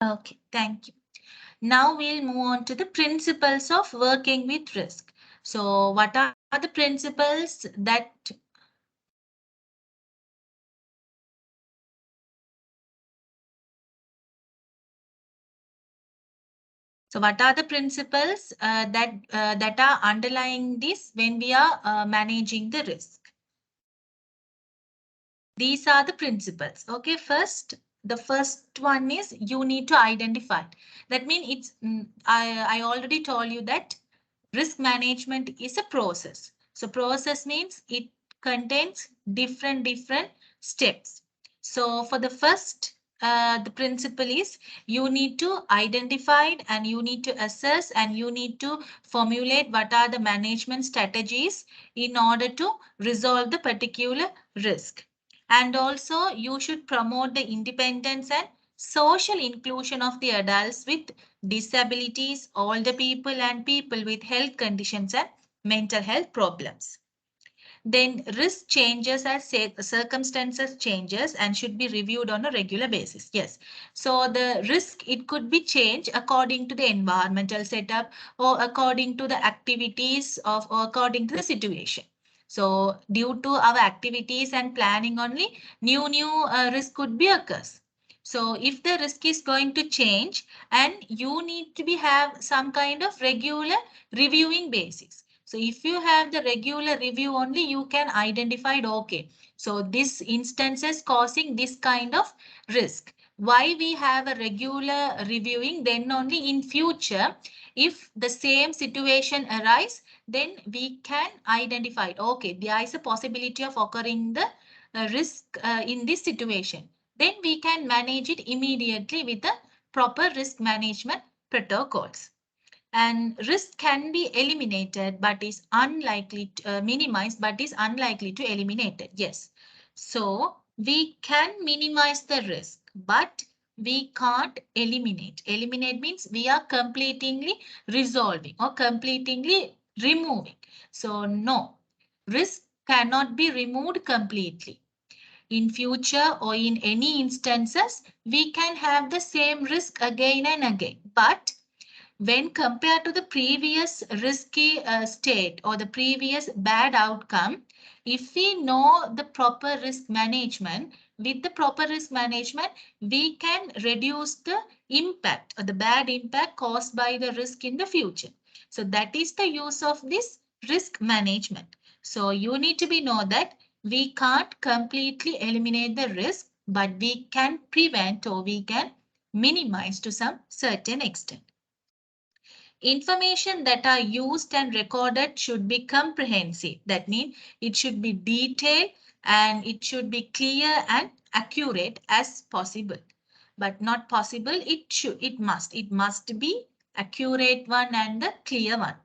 A: Okay, thank you. Now we'll move on to the principles of working with risk. So what are the principles that what are the principles that are underlying this when we are managing the risk? These are the principles. Okay, the first one is you need to identify. That means I already told you that risk management is a process. So process means it contains different steps. So for the first, the principle is you need to identify and you need to assess and you need to formulate what are the management strategies in order to resolve the particular risk. And also you should promote the independence and social inclusion of the adults with disabilities, older people and people with health conditions and mental health problems. Then risk changes as circumstances changes and should be reviewed on a regular basis. Yes. So the risk, it could be changed according to the environmental setup or according to the activities of or according to the situation. So due to our activities and planning only, new risk could be occurs. So if the risk is going to change and you need to have some kind of regular reviewing basis. So if you have the regular review only, you can identify, okay, so this instances causing this kind of risk. Why we have a regular reviewing, then only in future, if the same situation arise, then we can identify, okay, there is a possibility of occurring the risk in this situation. Then we can manage it immediately with the proper risk management protocols. And risk can be eliminated but is unlikely to minimized but is unlikely to eliminate it. Yes. So we can minimize the risk, but we can't eliminate. Eliminate means we are completely resolving or completely removing. So no, risk cannot be removed completely. In future or in any instances, we can have the same risk again and again, but when compared to the previous risky state or the previous bad outcome, if we know the proper risk management, with the proper risk management, we can reduce the impact or the bad impact caused by the risk in the future. So that is the use of this risk management. So you need to be know that we can't completely eliminate the risk, but we can prevent or we can minimize to some certain extent. Information that are used and recorded should be comprehensive. That means it should be detailed and it should be clear and accurate as possible. But not possible, it must be accurate one and the clear one.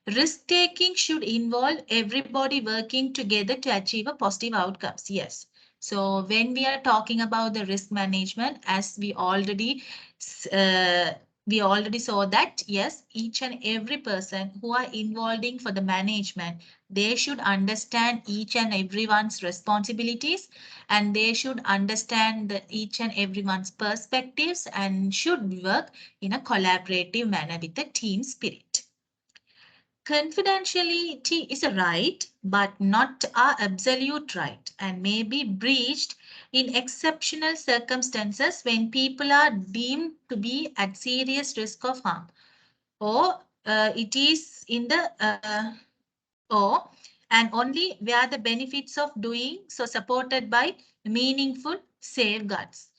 A: Risk taking should involve everybody working together to achieve a positive outcomes. Yes. So when we are talking about the risk management, as uh, we already saw that, yes, each and every person who are involving for the management, they should understand each and everyone's responsibilities and they should understand each and everyone's perspectives and should work in a collaborative manner with the team spirit. Confidentiality is a right, but not our absolute right, and may be breached in exceptional circumstances when people are deemed to be at serious risk of harm, or it is in the or and only where the benefits of doing so supported by meaningful safeguards.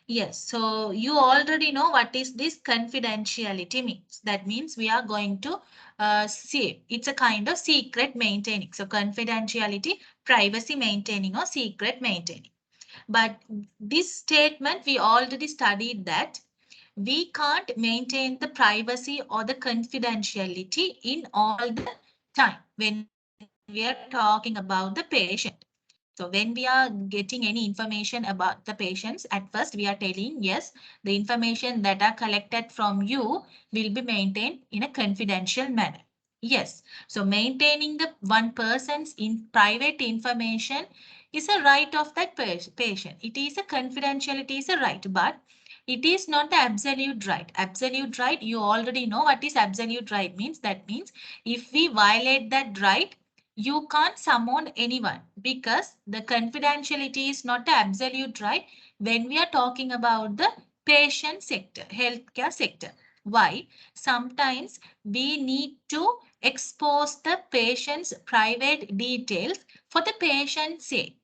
A: Yes, so you already know what is this confidentiality means. That means we are going to see it's a kind of secret maintaining. So confidentiality, privacy maintaining or secret maintaining. But this statement, we already studied that we can't maintain the privacy or the confidentiality in all the time when we are talking about the patient. So when we are getting any information about the patients, at first we are telling, yes, the information that are collected from you will be maintained in a confidential manner. Yes, so maintaining the one person's private information is a right of that patient. It is a confidentiality is a right, but it is not the absolute right. Absolute right, you already know what is absolute right means. That means if we violate that right, you can't summon anyone because the confidentiality is not an absolute right when we are talking about the patient sector, healthcare sector. Why? Sometimes we need to expose the patient's private details for the patient's sake.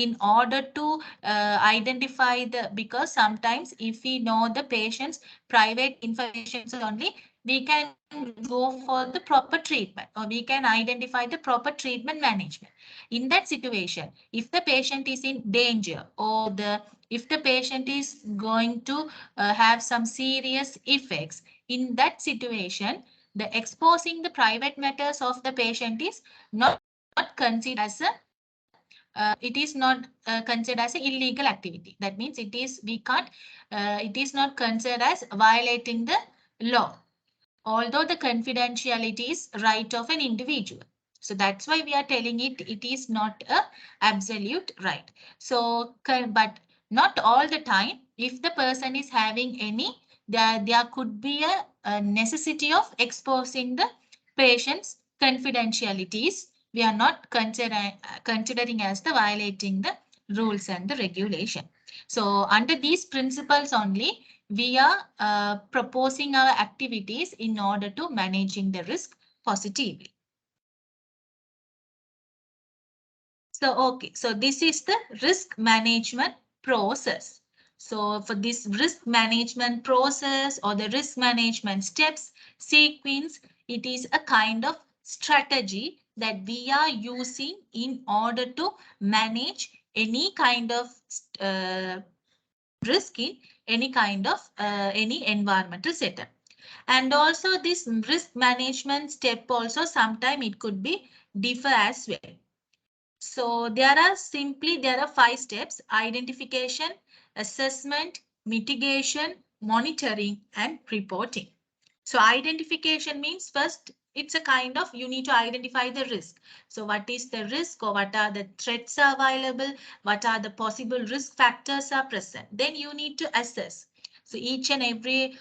A: in order to identify because sometimes if we know the patient's private information only, we can go for the proper treatment or we can identify the proper treatment management. In that situation, if the patient is in danger or if the patient is going to have some serious effects, in that situation, the exposing the private matters of the patient is not considered as a it is not considered as an illegal activity. That means it is not considered as violating the law, although the confidentiality is right of an individual. So that's why we are telling it is not a absolute right. So, but not all the time, if the person is having any, there could be a necessity of exposing the patient's confidentialities. We are not considering as the violating the rules and the regulation. So under these principles only, we are proposing our activities in order to managing the risk positively. So, okay, so this is the risk management process. So for this risk management process or the risk management steps sequence, it is a kind of strategy that we are using in order to manage any kind of risk in any kind of any environmental setup. And also this risk management step also sometime it could be differ as well. So there are 5 steps: identification, assessment, mitigation, monitoring, and reporting. So identification means first it's a kind of you need to identify the risk. So what is the risk or what are the threats are available? What are the possible risk factors are present? Then you need to assess. So each and every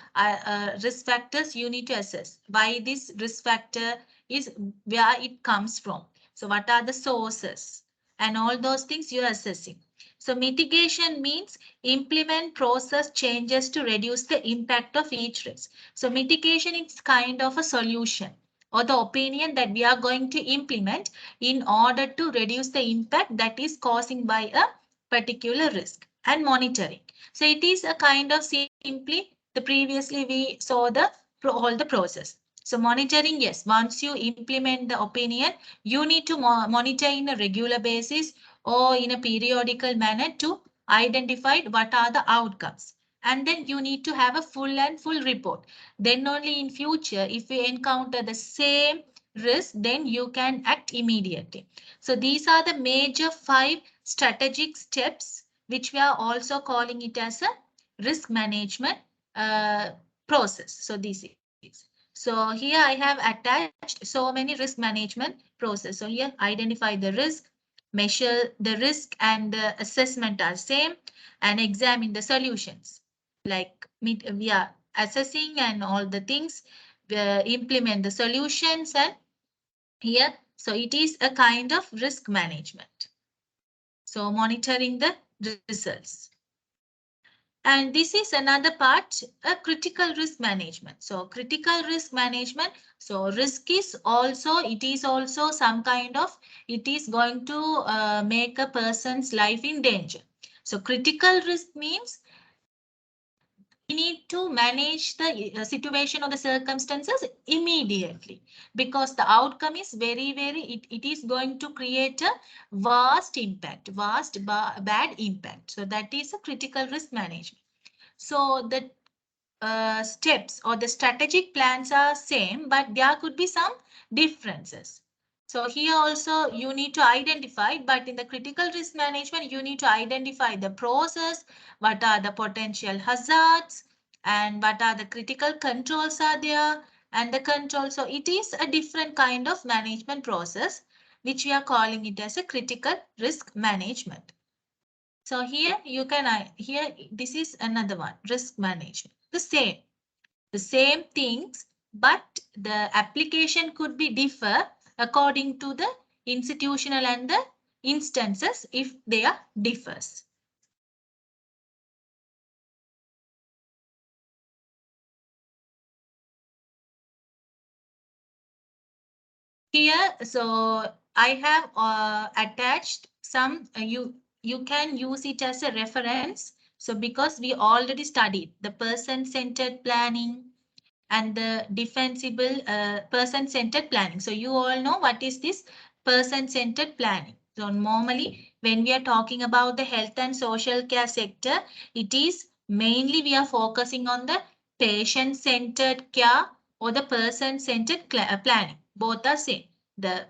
A: risk factors you need to assess why this risk factor is where it comes from. So what are the sources and all those things you are assessing. So mitigation means implement process changes to reduce the impact of each risk. So mitigation is kind of a solution or the opinion that we are going to implement in order to reduce the impact that is causing by a particular risk. And monitoring. So it is a kind of simply the previously we saw the all the process. So monitoring, yes, once you implement the opinion, you need to monitor in a regular basis or in a periodical manner to identify what are the outcomes. And then you need to have a full report. Then only in future, if you encounter the same risk, then you can act immediately. So these are the major 5 strategic steps, which we are also calling it as a risk management process. So this is. So here I have attached so many risk management process. So here identify the risk, measure the risk and the assessment are same, and examine the solutions. Like we are assessing and all the things, implement the solutions and here. So it is a kind of risk management. So monitoring the results. And this is another part, a critical risk management. So critical risk management. So risk is also, it is also some kind of, it is going to make a person's life in danger. So critical risk means we need to manage the situation or the circumstances immediately because the outcome is it is going to create a vast impact, bad impact. So that is a critical risk management. So the steps or the strategic plans are same, but there could be some differences. So here also you need to identify, but in the critical risk management, you need to identify the process, what are the potential hazards, and what are the critical controls are there, and the control. So it is a different kind of management process, which we are calling it as a critical risk management. So here you can, here this is another one, risk management. The same things, but the application could be differ according to the institutional and the instances if they are differs. Here, so I have attached some you can use it as a reference. So because we already studied the person-centered planning and the defensible person-centered planning. So you all know what is this person-centered planning. So normally when we are talking about the health and social care sector, it is mainly we are focusing on the patient-centered care or the person-centered planning. Both are same. The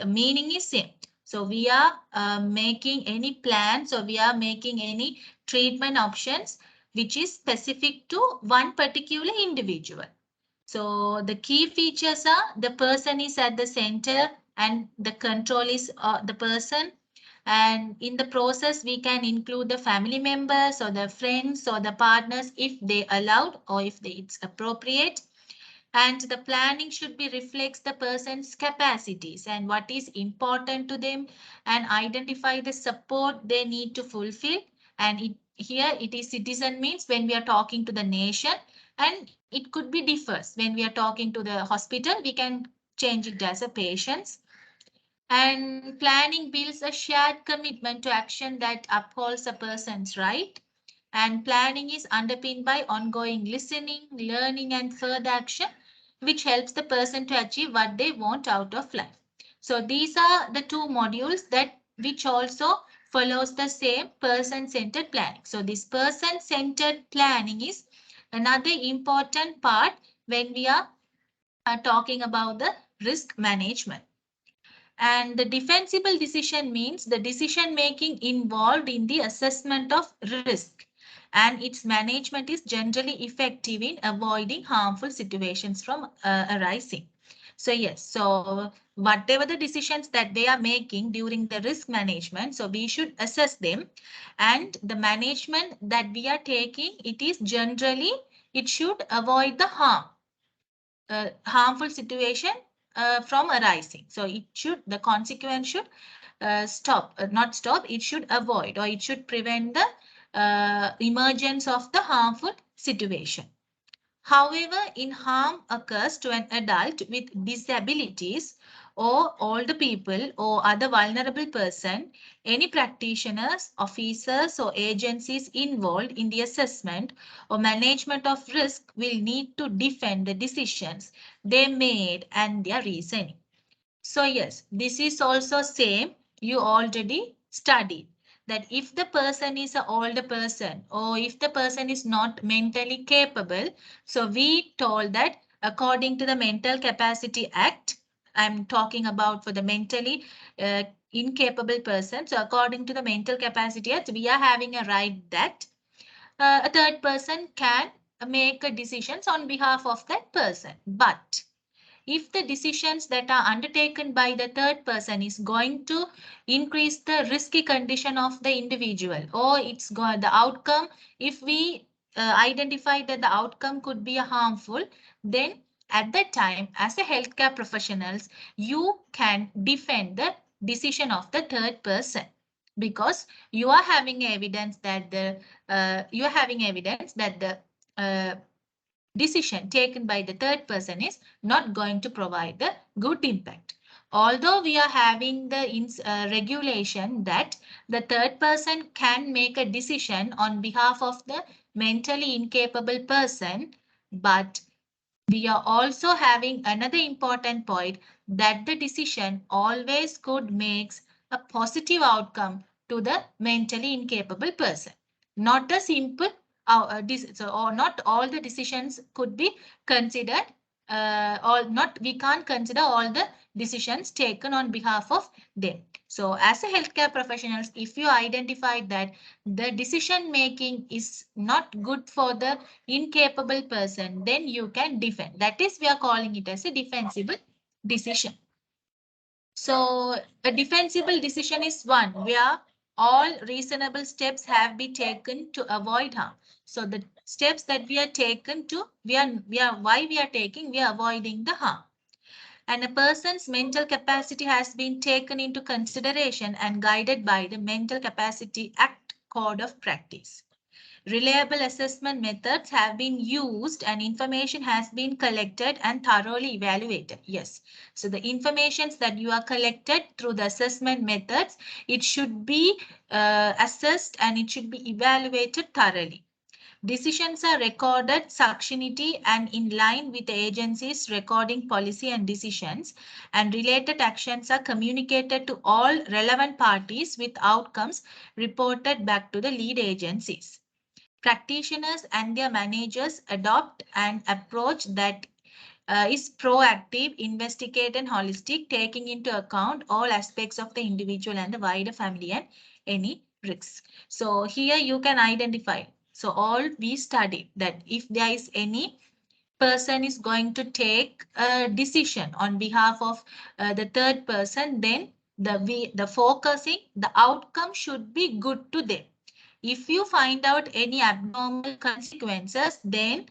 A: meaning is same. So we are making any plans, or we are making any treatment options which is specific to one particular individual. So the key features are the person is at the center and the control is the person. And in the process, we can include the family members or the friends or the partners if they allowed or if it's appropriate. And the planning should be reflects the person's capacities and what is important to them, and identify the support they need to fulfill. And here it is citizen means when we are talking to the nation, and it could be differs when we are talking to the hospital, we can change it as a patients. And planning builds a shared commitment to action that upholds a person's right. And planning is underpinned by ongoing listening, learning, and further action, which helps the person to achieve what they want out of life. So these are the two modules that which also follows the same person-centered planning. So this person-centered planning is another important part when we are talking about the risk management. And the defensible decision means the decision making involved in the assessment of risk, and its management is generally effective in avoiding harmful situations from arising. So yes, so whatever the decisions that they are making during the risk management, so we should assess them, and the management that we are taking, it is generally, it should avoid the harmful situation from arising. So it should, the consequence should not stop, it should avoid or it should prevent the emergence of the harmful situation. However, in harm occurs to an adult with disabilities or older people or other vulnerable person, any practitioners, officers or agencies involved in the assessment or management of risk will need to defend the decisions they made and their reasoning. So yes, this is also same. You already studied that if the person is an older person or if the person is not mentally capable, so we told that according to the Mental Capacity Act, I'm talking about for the mentally incapable person. So according to the Mental Capacity Act, we are having a right that a third person can make decisions on behalf of that person. But if the decisions that are undertaken by the third person is going to increase the risky condition of the individual, or it's going the outcome, if we identify that the outcome could be harmful, then at that time as a healthcare professionals, you can defend the decision of the third person, because you are having evidence that the uh, decision taken by the third person is not going to provide the good impact. Although we are having the regulation that the third person can make a decision on behalf of the mentally incapable person, but we are also having another important point that the decision always could makes a positive outcome to the mentally incapable person. Not a simple, or not all the decisions could be considered, or not, we can't consider all the decisions taken on behalf of them. So as a healthcare professionals, if you identify that the decision making is not good for the incapable person, then you can defend. That is, we are calling it as a defensible decision. So a defensible decision is one where all reasonable steps have been taken to avoid harm. So the steps that we are taken to, why we are taking, we are avoiding the harm. And a person's mental capacity has been taken into consideration and guided by the Mental Capacity Act Code of Practice. Reliable assessment methods have been used and information has been collected and thoroughly evaluated. Yes. So the informations that you are collected through the assessment methods, it should be assessed and it should be evaluated thoroughly. Decisions are recorded succinctly and in line with the agency's recording policy and decisions, and related actions are communicated to all relevant parties with outcomes reported back to the lead agencies. Practitioners and their managers adopt an approach that is proactive, investigate and holistic, taking into account all aspects of the individual and the wider family and any risks. So here you can identify. So all we study that if there is any person is going to take a decision on behalf of the third person, then the focusing, the outcome should be good to them. If you find out any abnormal consequences, then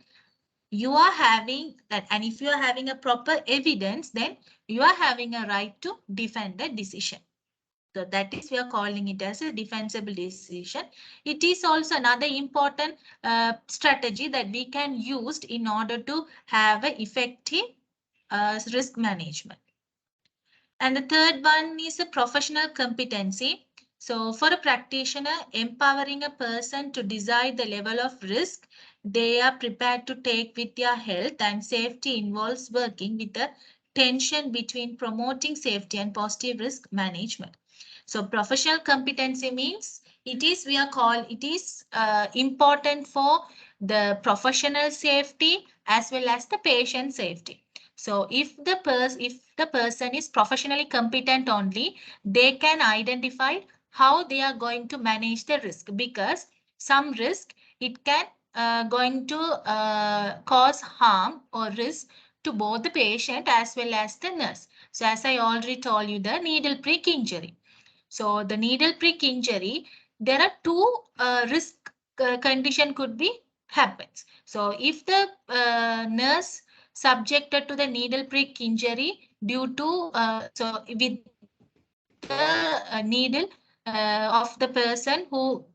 A: you are having that, and if you are having a proper evidence, then you are having a right to defend the decision. So that is, we are calling it as a defensible decision. It is also another important strategy that we can use in order to have an effective risk management. And the third one is a professional competency. So for a practitioner, empowering a person to decide the level of risk they are prepared to take with their health and safety involves working with the tension between promoting safety and positive risk management. So professional competency means it is important for the professional safety as well as the patient safety. So if the person is professionally competent only, they can identify how they are going to manage the risk, because some risk it can going to cause harm or risk to both the patient as well as the nurse. So as I already told you, the needle prick injury. So the needle prick injury, there are two risk condition could be happens. So if the nurse subjected to the needle prick injury due to so with the needle of the person who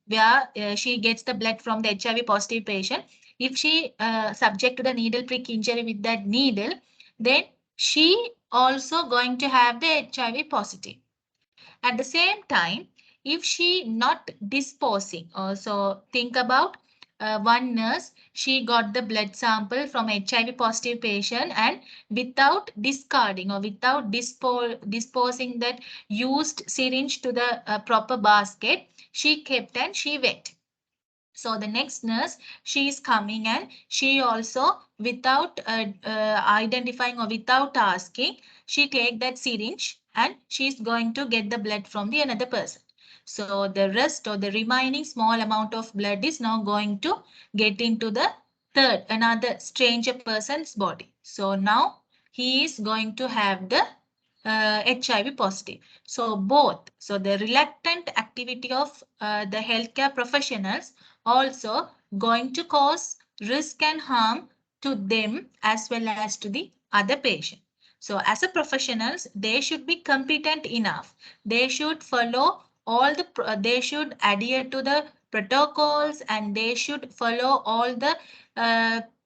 A: where she gets the blood from the HIV positive patient, if she subject to the needle prick injury with that needle, then she also going to have the HIV positive. At the same time, if she not disposing, also think about one nurse, she got the blood sample from HIV positive patient and without discarding or without disposing that used syringe to the proper basket, she kept and she went. So the next nurse, she is coming and she also without identifying or without asking, she take that syringe and she is going to get the blood from the another person. So the rest or the remaining small amount of blood is now going to get into the third, another stranger person's body. So now he is going to have the HIV positive. So both, so the reluctant activity of the healthcare professionals also going to cause risk and harm to them as well as to the other patient. So as a professionals, they should be competent enough. They should follow all the, they should adhere to the protocols and they should follow all the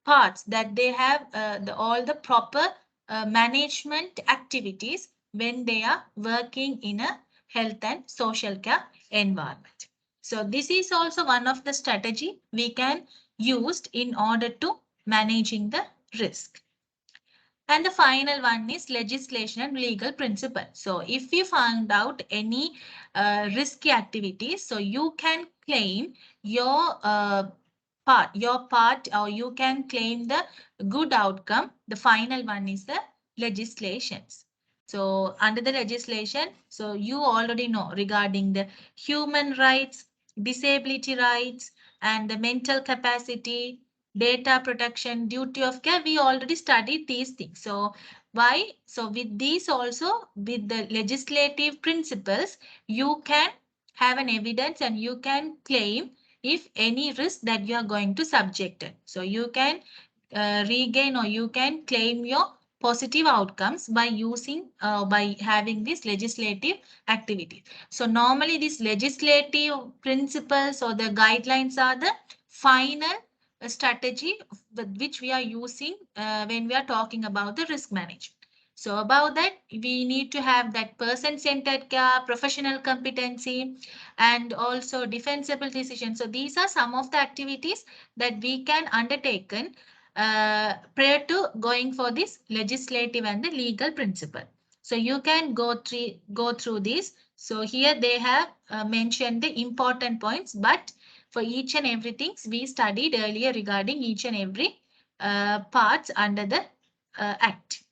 A: parts that they have, all the proper management activities when they are working in a health and social care environment. So this is also one of the strategy we can use in order to managing the risk. And the final one is legislation and legal principle. So if you found out any risky activities, so you can claim your part, or you can claim the good outcome. The final one is the legislations. So under the legislation, so you already know regarding the human rights, disability rights, and the mental capacity, data protection, duty of care, we already studied these things. So why? So with these also, with the legislative principles, you can have an evidence and you can claim if any risk that you are going to subject it. So you can regain or you can claim your positive outcomes by using by having this legislative activity. So normally these legislative principles or the guidelines are the final strategy with which we are using when we are talking about the risk management. So about that, we need to have that person-centered care, professional competency, and also defensible decision. So these are some of the activities that we can undertaken prior to going for this legislative and the legal principle. So you can go through this. So here they have mentioned the important points, but for each and everything we studied earlier regarding each and every parts under the act.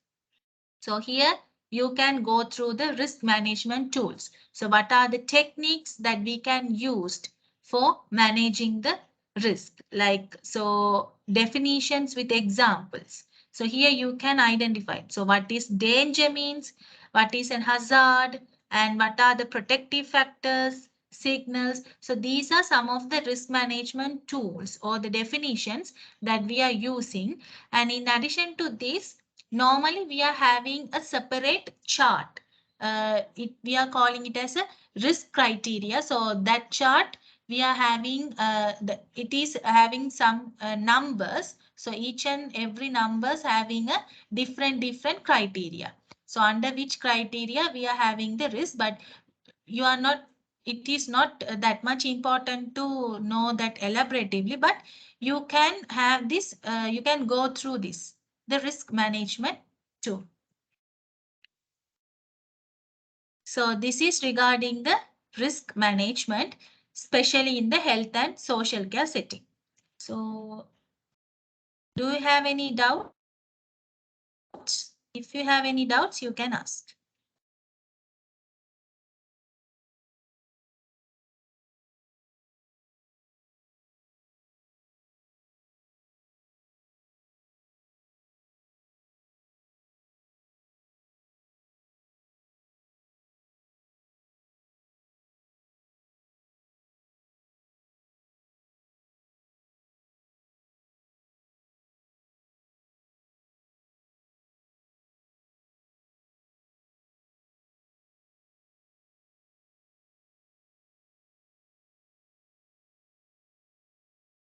A: So here you can go through the risk management tools. So what are the techniques that we can use for managing the risk? Like, so definitions with examples. So here you can identify. So what is danger means, what is an hazard, and what are the protective factors, signals. So these are some of the risk management tools or the definitions that we are using. And in addition to this, normally we are having a separate chart. We are calling it as a risk criteria. So that chart we are having, it is having some numbers. So each and every numbers having a different criteria. So under which criteria we are having the risk, but you are not, it is not that much important to know that elaboratively, but you can have this, you can go through this, the risk management too. So this is regarding the risk management, especially in the health and social care setting. So do you have any doubts? If you have any doubts, you can ask.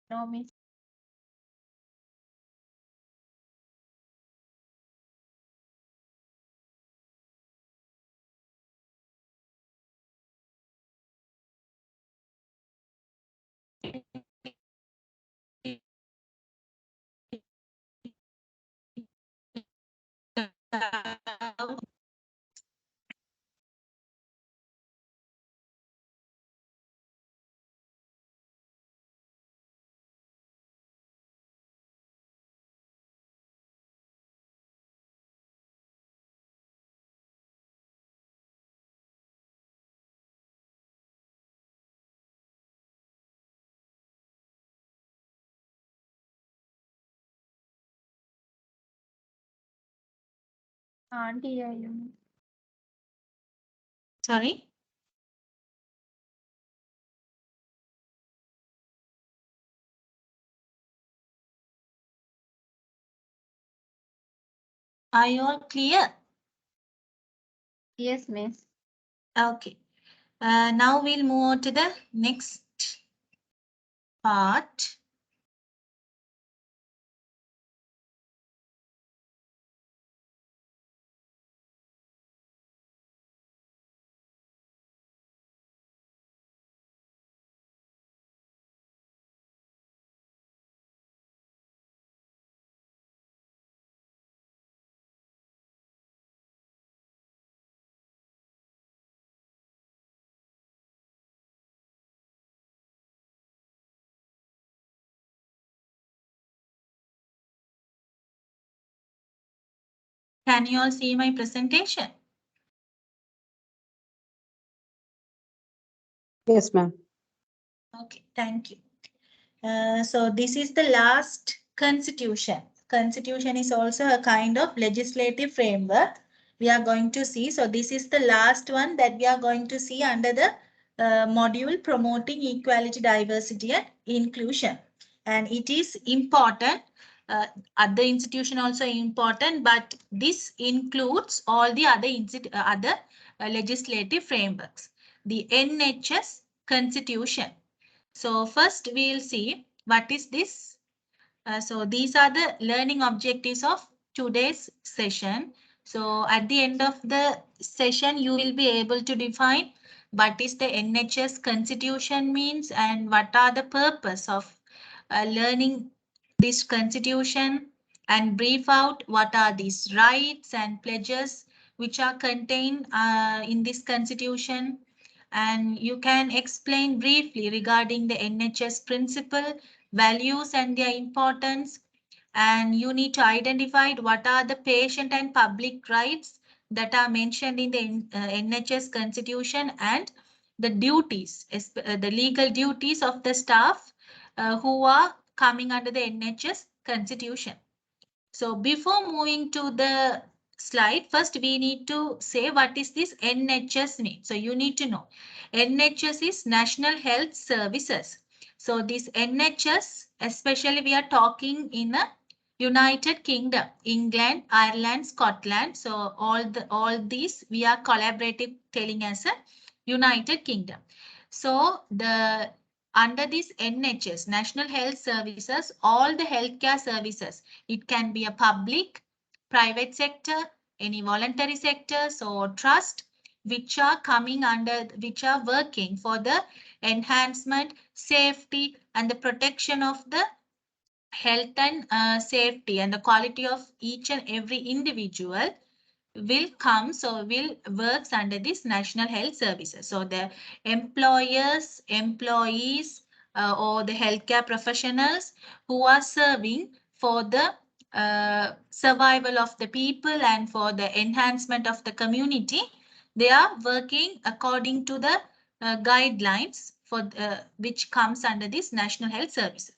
B: No, Miss. Auntie, are you?
A: Sorry? Are you all clear?
B: Yes, Miss.
A: Okay. Now we'll move on to the next part. Can you all see my presentation?
C: Yes, ma'am.
A: Okay, thank you. So this is the last constitution. Constitution is also a kind of legislative framework we are going to see. So this is the last one that we are going to see under the module promoting equality, diversity and inclusion. And it is important Other institution also important, but this includes all the other legislative frameworks. The NHS Constitution. So first we'll see what is this. So these are the learning objectives of today's session. So at the end of the session, you will be able to define what is the NHS Constitution means and what are the purpose of learning this constitution, and brief out what are these rights and pledges which are contained in this constitution. And you can explain briefly regarding the NHS principle, values and their importance. And you need to identify what are the patient and public rights that are mentioned in the NHS constitution, and the duties, the legal duties of the staff who are coming under the NHS constitution. So before moving to the slide, first we need to say what is this NHS mean. So you need to know NHS is National Health Services. So this NHS, especially we are talking in a United Kingdom, England, Ireland, Scotland. So all these we are collaborative telling as a United Kingdom. So the under this NHS, National Health Services, all the healthcare services, it can be a public, private sector, any voluntary sectors or trust, which are coming under, which are working for the enhancement, safety and the protection of the health and safety and the quality of each and every individual will come, so will works under this National Health Services. So the employers, employees or the healthcare professionals who are serving for the survival of the people and for the enhancement of the community, they are working according to the guidelines for which comes under this National Health Services.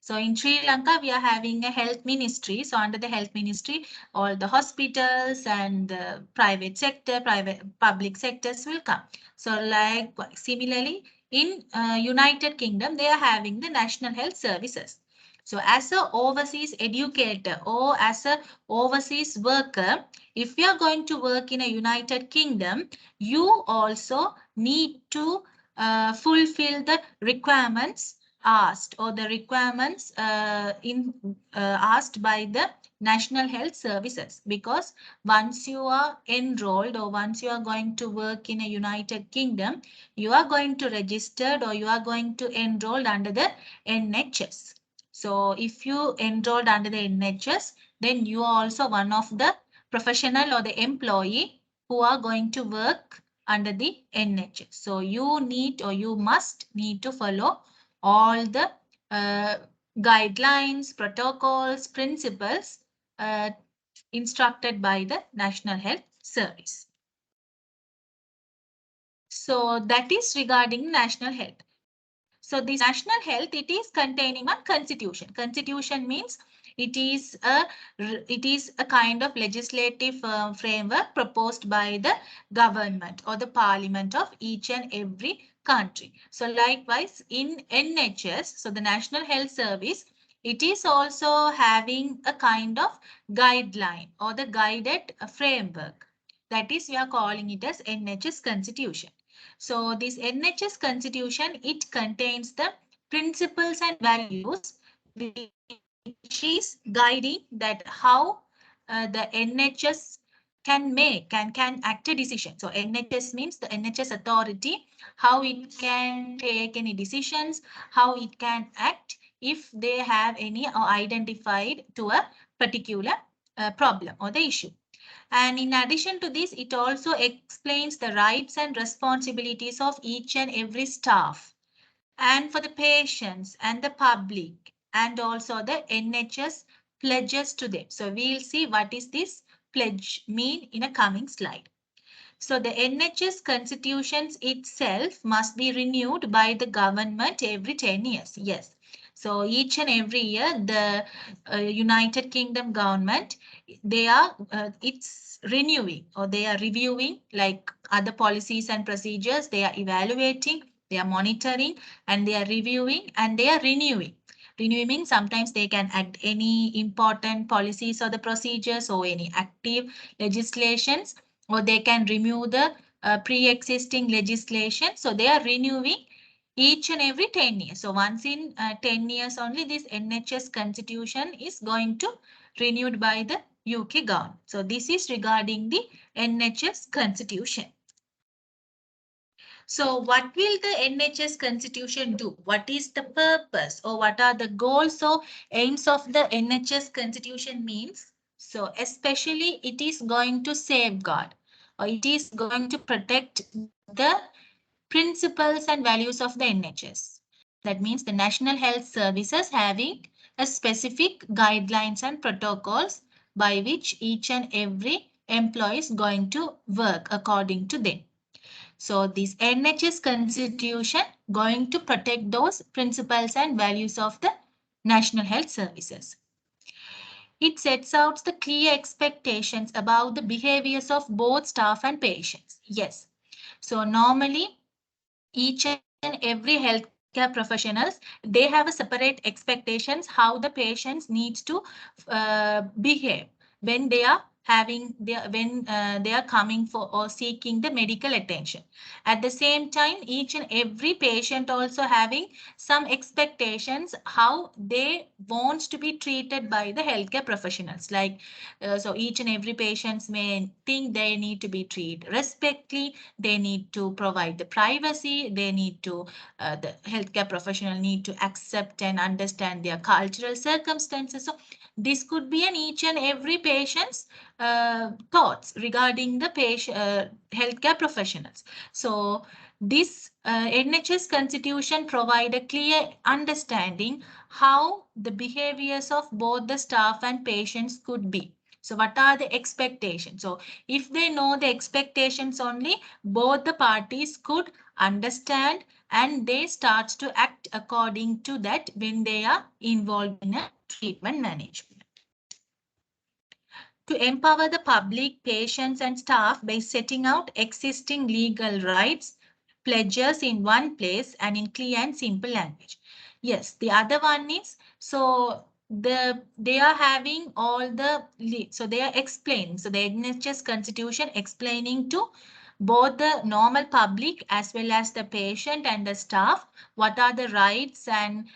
A: So in Sri Lanka, we are having a health ministry. So under the health ministry, all the hospitals and the private sector, public sectors will come. So like similarly in United Kingdom, they are having the National Health Services. So as a overseas educator or as a overseas worker, if you are going to work in a United Kingdom, you also need to fulfill the requirements asked, or the requirements asked by the National Health Services, because once you are enrolled or once you are going to work in a United Kingdom, you are going to registered or you are going to enrolled under the NHS. So if you enrolled under the NHS, then you are also one of the professional or the employee who are going to work under the NHS. So you need or you must need to follow all the guidelines, protocols, principles instructed by the National Health Service. So that is regarding national health. So this national health, it is containing one constitution. Constitution means it is a kind of legislative framework proposed by the government or the parliament of each and every country. So likewise in NHS, so the National Health Service, it is also having a kind of guideline or the guided framework. That is, we are calling it as NHS Constitution. So this NHS Constitution, it contains the principles and values which is guiding that how the NHS can make and can act a decision. So NHS means the NHS authority, how it can take any decisions, how it can act if they have any or identified to a particular problem or the issue. And in addition to this, it also explains the rights and responsibilities of each and every staff, and for the patients and the public, and also the NHS pledges to them. So we'll see what is this pledge mean in a coming slide. So the NHS constitutions itself must be renewed by the government every 10 years. Yes. So each and every year, the United Kingdom government, they are, it's renewing or they are reviewing like other policies and procedures. They are evaluating, they are monitoring, and they are reviewing and they are renewing. Renew means sometimes they can add any important policies or the procedures or any active legislations, or they can remove the pre-existing legislation. So they are renewing each and every 10 years. So once in 10 years only, this NHS constitution is going to renewed by the UK government. So this is regarding the NHS constitution. So what will the NHS constitution do? What is the purpose or what are the goals or aims of the NHS constitution means? So especially it is going to safeguard or it is going to protect the principles and values of the NHS. That means the National Health Services having a specific guidelines and protocols by which each and every employee is going to work according to them. So this NHS constitution going to protect those principles and values of the National Health Services. It sets out the clear expectations about the behaviors of both staff and patients. Yes. So normally each and every healthcare professionals, they have a separate expectations how the patients needs to behave when they are having when they are coming for or seeking the medical attention. At the same time, each and every patient also having some expectations how they wants to be treated by the healthcare professionals. Like so each and every patients may think they need to be treated respectfully, they need to provide the privacy, they need to the healthcare professional need to accept and understand their cultural circumstances. So this could be an each and every patient's thoughts regarding the patient healthcare professionals. So this NHS constitution provide a clear understanding how the behaviors of both the staff and patients could be. So what are the expectations? So if they know the expectations only, both the parties could understand and they start to act according to that when they are involved in a treatment management. To empower the public, patients and staff by setting out existing legal rights, pledges in one place and in clear and simple language. Yes, the other one is, so they are having all the, so they are explaining, so the NHS constitution explaining to both the normal public as well as the patient and the staff, what are the rights and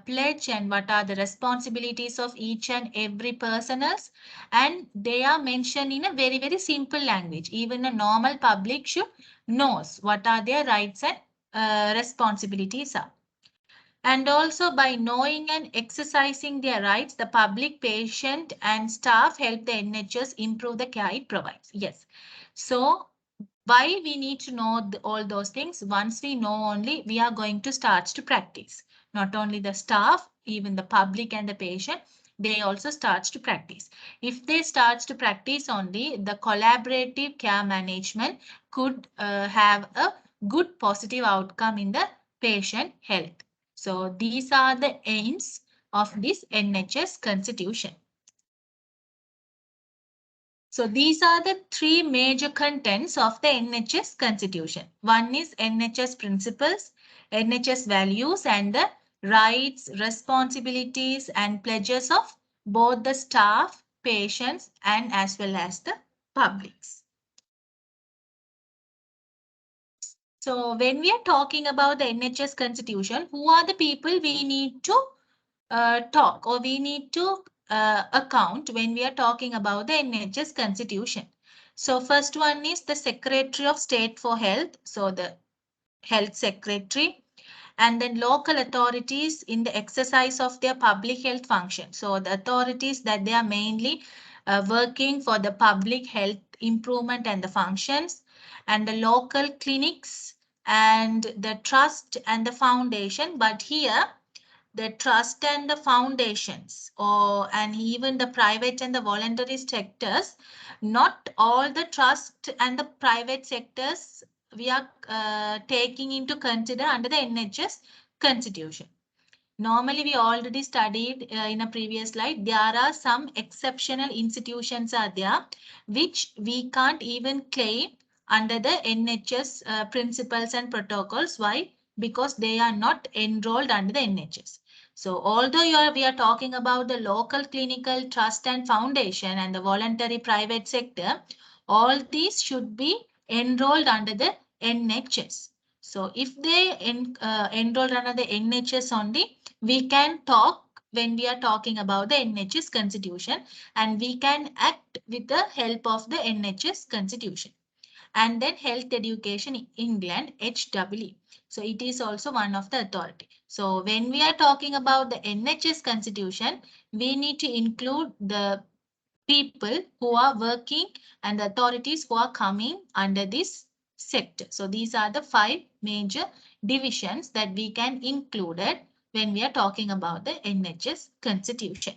A: pledge and what are the responsibilities of each and every personals, and they are mentioned in a very, very simple language. Even a normal public should knows what are their rights and responsibilities are. And also by knowing and exercising their rights, the public, patient and staff help the NHS improve the care it provides. Yes. So why we need to know all those things? Once we know only, we are going to start to practice. Not only the staff, even the public and the patient, they also start to practice. If they start to practice only, the collaborative care management could have a good positive outcome in the patient health. So these are the aims of this NHS constitution. So these are the three major contents of the NHS constitution. One is NHS principles, NHS values and the rights, responsibilities and pledges of both the staff, patients and as well as the publics. So when we are talking about the NHS constitution, who are the people we need to talk or we need to account when we are talking about the NHS constitution? So first one is the Secretary of State for Health. So the Health Secretary, and then local authorities in the exercise of their public health function. So the authorities that they are mainly working for the public health improvement and the functions, and the local clinics and the trust and the foundation. But here the trust and the foundations or and even the private and the voluntary sectors, not all the trust and the private sectors we are taking into consider under the NHS constitution. Normally, we already studied in a previous slide, there are some exceptional institutions are there, which we can't even claim under the NHS principles and protocols. Why? Because they are not enrolled under the NHS. So although we are talking about the local clinical trust and foundation and the voluntary private sector, all these should be enrolled under the NHS. So if they enrolled under the NHS only, we can talk when we are talking about the NHS constitution, and we can act with the help of the NHS constitution. And then Health Education in England, HWE. So it is also one of the authority. So when we are talking about the NHS constitution, we need to include the people who are working and the authorities who are coming under this sector. So these are the 5 major divisions that we can include it when we are talking about the NHS constitution.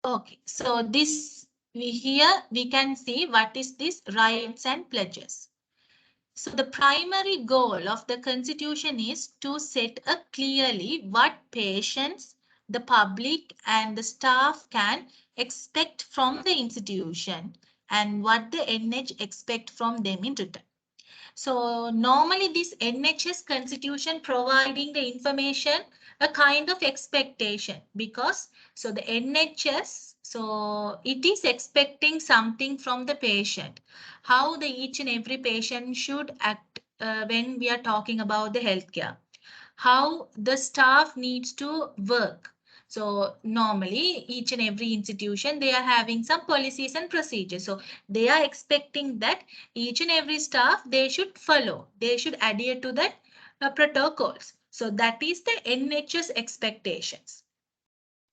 A: Okay, so here we can see what is this rights and pledges. So the primary goal of the constitution is to set a clearly what patients, the public and the staff can expect from the institution and what the NH expect from them in return. So normally this NHS constitution providing the information a kind of expectation, because so the NHS, so it is expecting something from the patient, how the each and every patient should act when we are talking about the healthcare, how the staff needs to work. So normally each and every institution, they are having some policies and procedures. So they are expecting that each and every staff, they should follow, they should adhere to that protocols. So that is the NHS expectations.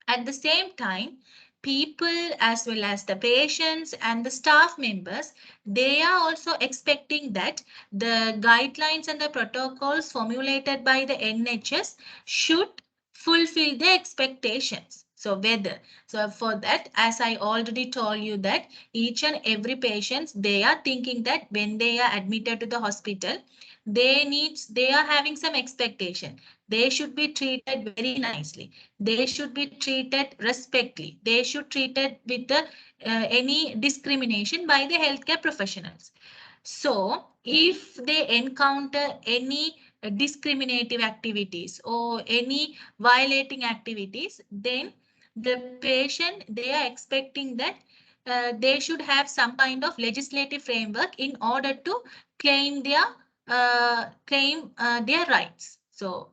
A: At the same time, people as well as the patients and the staff members, they are also expecting that the guidelines and the protocols formulated by the NHS should fulfill their expectations. So for that, as I already told you, that each and every patient, they are thinking that when they are admitted to the hospital, they are having some expectation. They should be treated very nicely. They should be treated respectfully. They should treated with the any discrimination by the healthcare professionals. So if they encounter any discriminative activities or any violating activities, then the patient, they are expecting that they should have some kind of legislative framework in order to claim their rights. So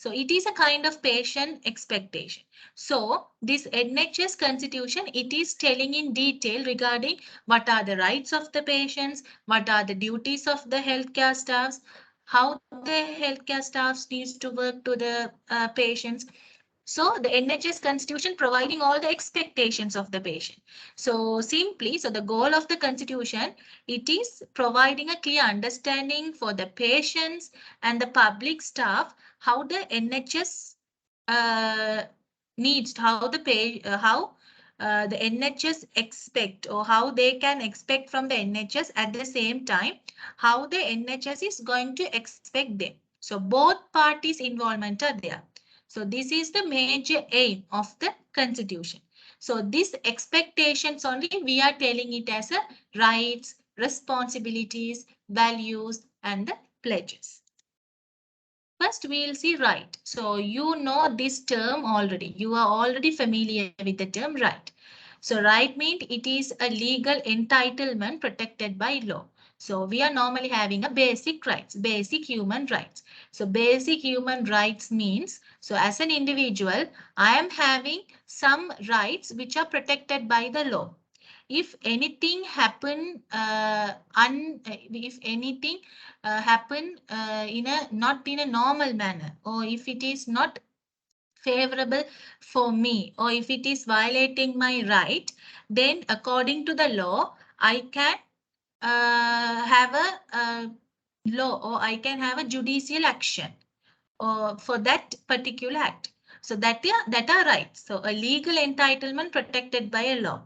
A: it is a kind of patient expectation. So this NHS constitution, it is telling in detail regarding what are the rights of the patients, what are the duties of the healthcare staffs, how the healthcare staffs needs to work to the patients. So the NHS constitution providing all the expectations of the patient. So the goal of the constitution, it is providing a clear understanding for the patients and the public staff how the NHS needs, how the NHS expect, or how they can expect from the NHS, at the same time how the NHS is going to expect them. So both parties' involvement are there. So this is the major aim of the constitution. So these expectations only, we are telling it as a rights, responsibilities, values, and the pledges. First, we'll see right. So you know this term already. You are already familiar with the term right. So right means it is a legal entitlement protected by law. So we are normally having a basic rights, basic human rights. So basic human rights means, so as an individual, I am having some rights which are protected by the law. If anything happen, if anything happen not in a normal manner, or if it is not favorable for me, or if it is violating my right, then according to the law, I can have a law, or I can have a judicial action for that particular act. So that are rights. So a legal entitlement protected by a law.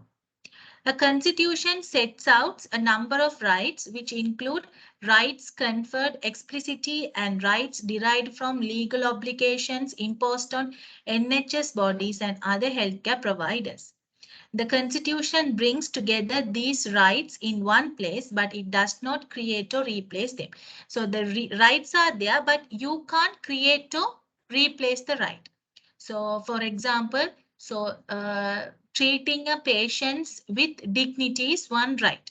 A: A constitution sets out a number of rights, which include rights conferred explicitly and rights derived from legal obligations imposed on NHS bodies and other healthcare providers. The Constitution brings together these rights in one place, but it does not create or replace them. So the rights are there, but you can't create or replace the right. So for example, treating a patient with dignity is one right.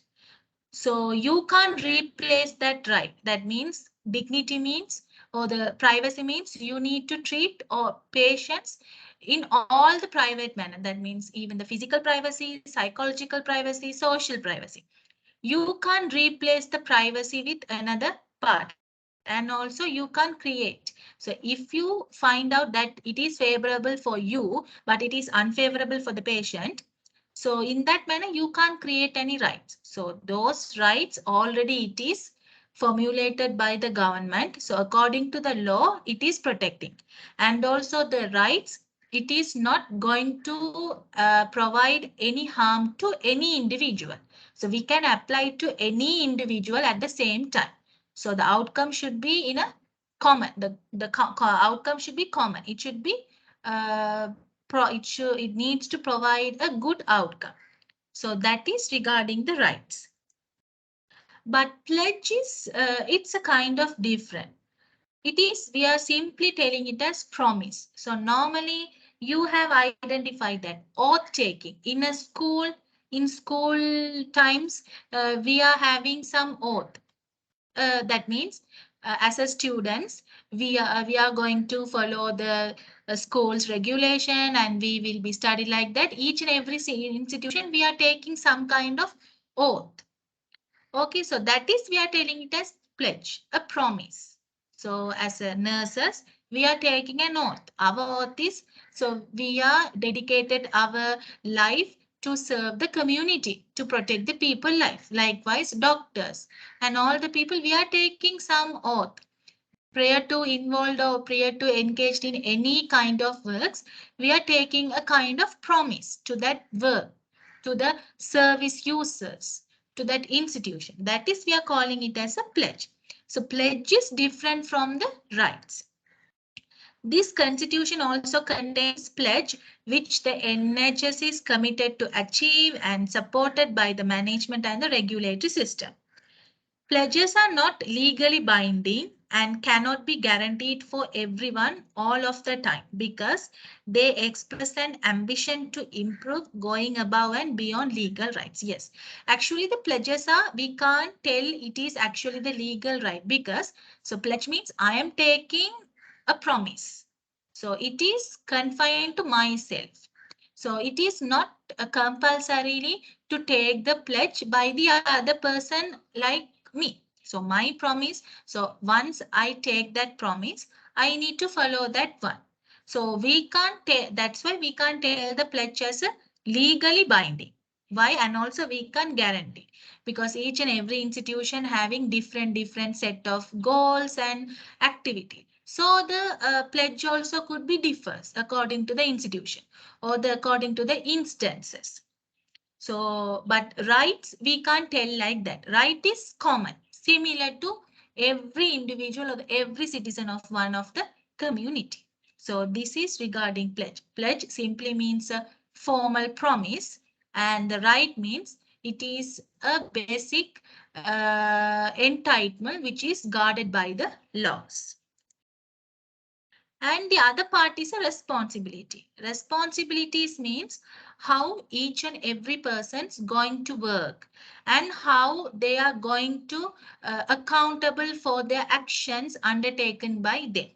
A: So you can't replace that right. That means dignity means, or the privacy means, you need to treat or patients in all the private manner. That means even the physical privacy, psychological privacy, social privacy. You can't replace the privacy with another part, and also you can't create. So if you find out that it is favorable for you, but it is unfavorable for the patient, so in that manner, you can't create any rights. So those rights already it is formulated by the government. So according to the law, it is protecting. And also the rights, it is not going to provide any harm to any individual. So we can apply to any individual at the same time. So the outcome should be in a common. The outcome should be common. It should be it needs to provide a good outcome. So that is regarding the rights. But pledge is it's a kind of different. It is, we are simply telling it as promise. So normally you have identified that oath taking in a school, in school times, we are having some oath. That means as a students, we are going to follow the school's regulation, and we will be studied like that. Each and every institution, we are taking some kind of oath. Okay, so that is, we are telling it as pledge, a promise. So as a nurses, we are taking an oath. Our oath is, so we are dedicated our life to serve the community, to protect the people life. Likewise, doctors and all the people, we are taking some oath. Prior to involved or prior to engaged in any kind of works, we are taking a kind of promise to that work, to the service users, to that institution. That is, we are calling it as a pledge. So pledge is different from the rights. This constitution also contains pledge which the NHS is committed to achieve and supported by the management and the regulatory system. Pledges are not legally binding and cannot be guaranteed for everyone all of the time because they express an ambition to improve, going above and beyond legal rights. Yes, actually the pledges are, we can't tell it is actually the legal right, because so pledge means I am taking a promise. So it is confined to myself. So it is not compulsorily to take the pledge by the other person like me. So my promise, so once I take that promise, I need to follow that one. So we can't take, that's why we can't tell the pledge as a legally binding. Why? And also we can't guarantee, because each and every institution having different set of goals and activity. So the pledge also could be differs according to the institution or according to the instances. So, but rights, we can't tell like that. Right is common, similar to every individual or every citizen of one of the community. So this is regarding pledge. Pledge simply means a formal promise, and the right means it is a basic entitlement which is guarded by the laws. And the other part is a responsibility. Responsibilities means how each and every person's going to work and how they are going to accountable for their actions undertaken by them.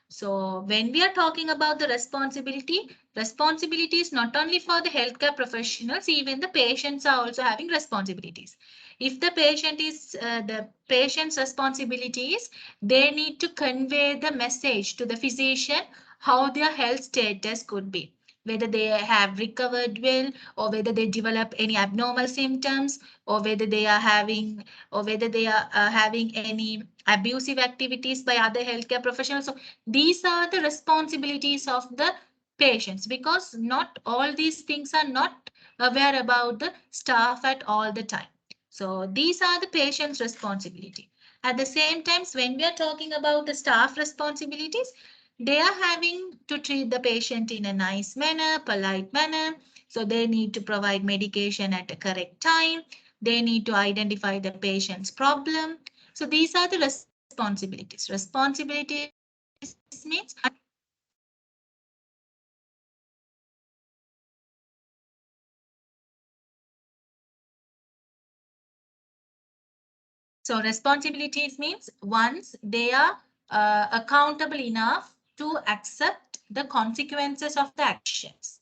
A: So when we are talking about the responsibility, responsibility is not only for the healthcare professionals, even the patients are also having responsibilities. If the patient is, the patient's responsibility is, they need to convey the message to the physician how their health status could be, whether they have recovered well or whether they develop any abnormal symptoms or whether they are having having any abusive activities by other healthcare professionals. So these are the responsibilities of the patients, because not all these things are not aware about the staff at all the time. So these are the patient's responsibility. At the same time, when we are talking about the staff responsibilities, They are having to treat the patient in a nice manner, polite manner. So they need to provide medication at a correct time. They need to identify the patient's problem. So these are the responsibilities. Responsibilities means so responsibilities means once they are accountable enough to accept the consequences of the actions,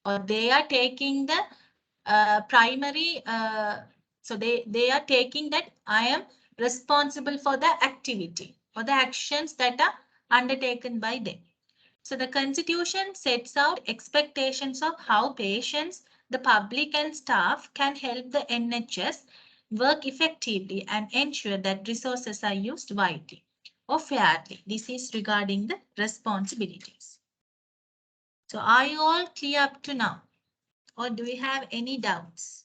A: or they are taking the primary, so they are taking that I am responsible for the activity or the actions that are undertaken by them. So the Constitution sets out expectations of how patients, the public and staff can help the NHS work effectively and ensure that resources are used wisely or fairly. This is regarding the responsibilities. So are you all clear up to now? Or do we have any doubts?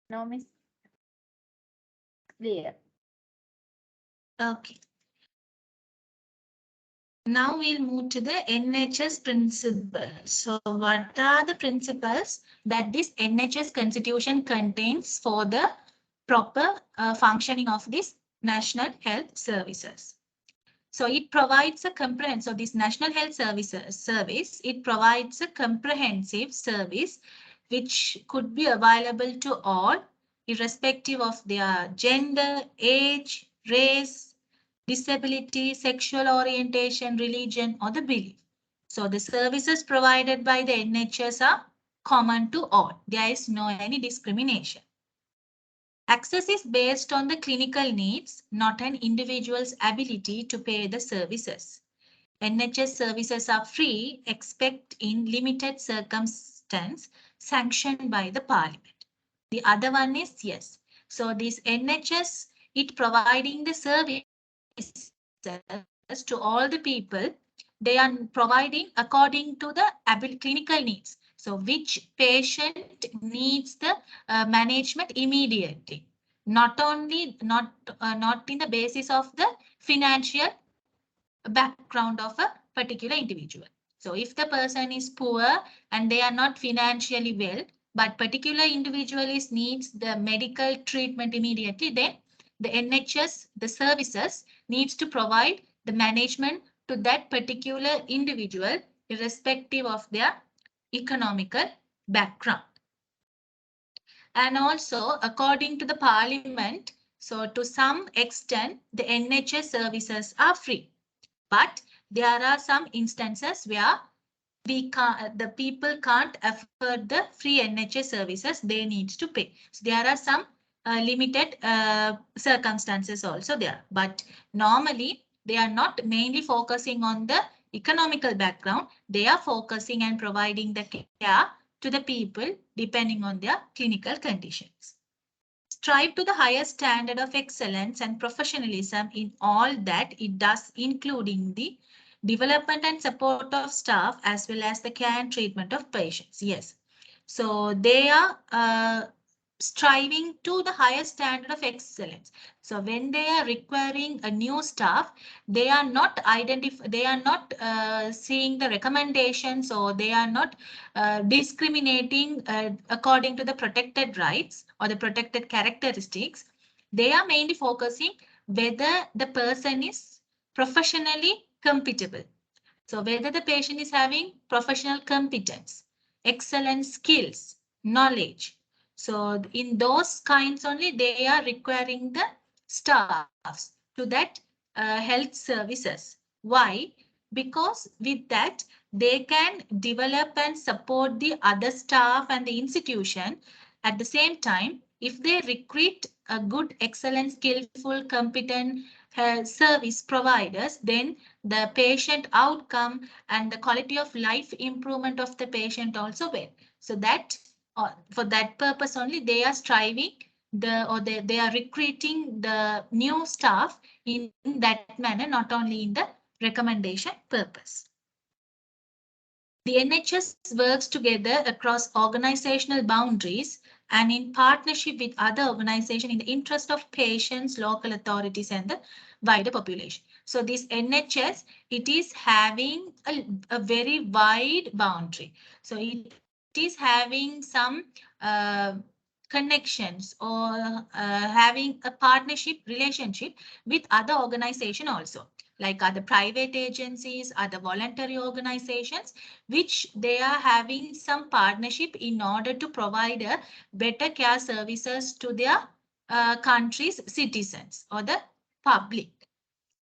B: No, miss. Clear.
A: Okay. Now we'll move to the NHS principles. So what are the principles that this NHS constitution contains for the proper functioning of this National Health Services? So it provides a comprehensive, so this National Health Service, it provides a comprehensive service which could be available to all, irrespective of their gender, age, race, disability, sexual orientation, religion, or the belief. So the services provided by the NHS are common to all. There is no any discrimination. Access is based on the clinical needs, not an individual's ability to pay the services. NHS services are free, except in limited circumstances sanctioned by the Parliament. The other one is yes. So this NHS, it providing the service to all the people. They are providing according to the clinical needs. So which patient needs the management immediately, not only not in the basis of the financial background of a particular individual. So if the person is poor and they are not financially well, but particular individual is needs the medical treatment immediately, then the NHS, the services needs to provide the management to that particular individual, irrespective of their economical background. And also, according to the Parliament, so to some extent, the NHS services are free. But there are some instances where the people can't afford the free NHS services, they need to pay. So there are some limited circumstances also there. But normally, they are not mainly focusing on the economical background. They are focusing and providing the care to the people depending on their clinical conditions. Strive to the highest standard of excellence and professionalism in all that it does, including the development and support of staff as well as the care and treatment of patients. Yes. So they are striving to the highest standard of excellence. So when they are requiring a new staff, they are not seeing the recommendations, or they are not discriminating according to the protected rights or the protected characteristics. They are mainly focusing whether the person is professionally compatible. So whether the patient is having professional competence, excellent skills, knowledge. So in those kinds only they are requiring the staffs to that health services. Why? Because with that they can develop and support the other staff and the institution. At the same time, if they recruit a good, excellent, skillful, competent service providers, then the patient outcome and the quality of life improvement of the patient also will. So that for that purpose only they are striving they are recruiting the new staff in that manner, not only in the recommendation purpose. The NHS works together across organizational boundaries and in partnership with other organizations in the interest of patients, local authorities, and the wider population. So this NHS, it is having a very wide boundary. So it is having some connections or having a partnership relationship with other organizations also, like other private agencies, other voluntary organizations, which they are having some partnership in order to provide a better care services to their country's citizens or the public.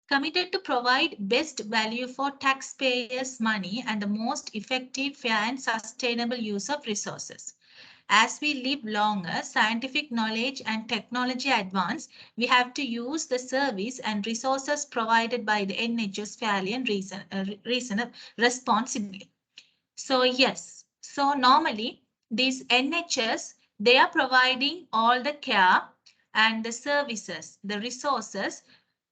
A: Committed to provide best value for taxpayers' money and the most effective, fair and sustainable use of resources. As we live longer, scientific knowledge and technology advance, we have to use the service and resources provided by the NHS fairly and responsibly. So yes, so normally these NHS, they are providing all the care and the services, the resources,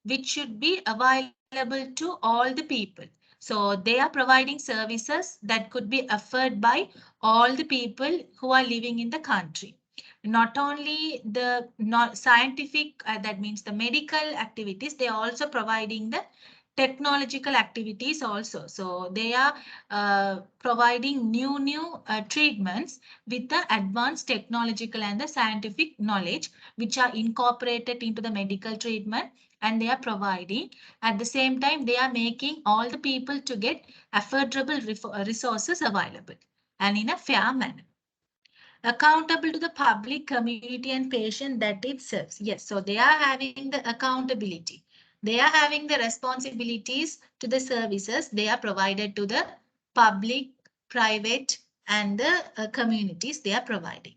A: which should be available to all the people. So they are providing services that could be offered by all the people who are living in the country. Not only the scientific, that means the medical activities, they are also providing the technological activities also. So they are providing new treatments with the advanced technological and the scientific knowledge, which are incorporated into the medical treatment, and they are providing. At the same time, they are making all the people to get affordable resources available and in a fair manner. Accountable to the public, community and patient that it serves. Yes, so they are having the accountability. They are having the responsibilities to the services they are provided to the public, private and the communities they are providing.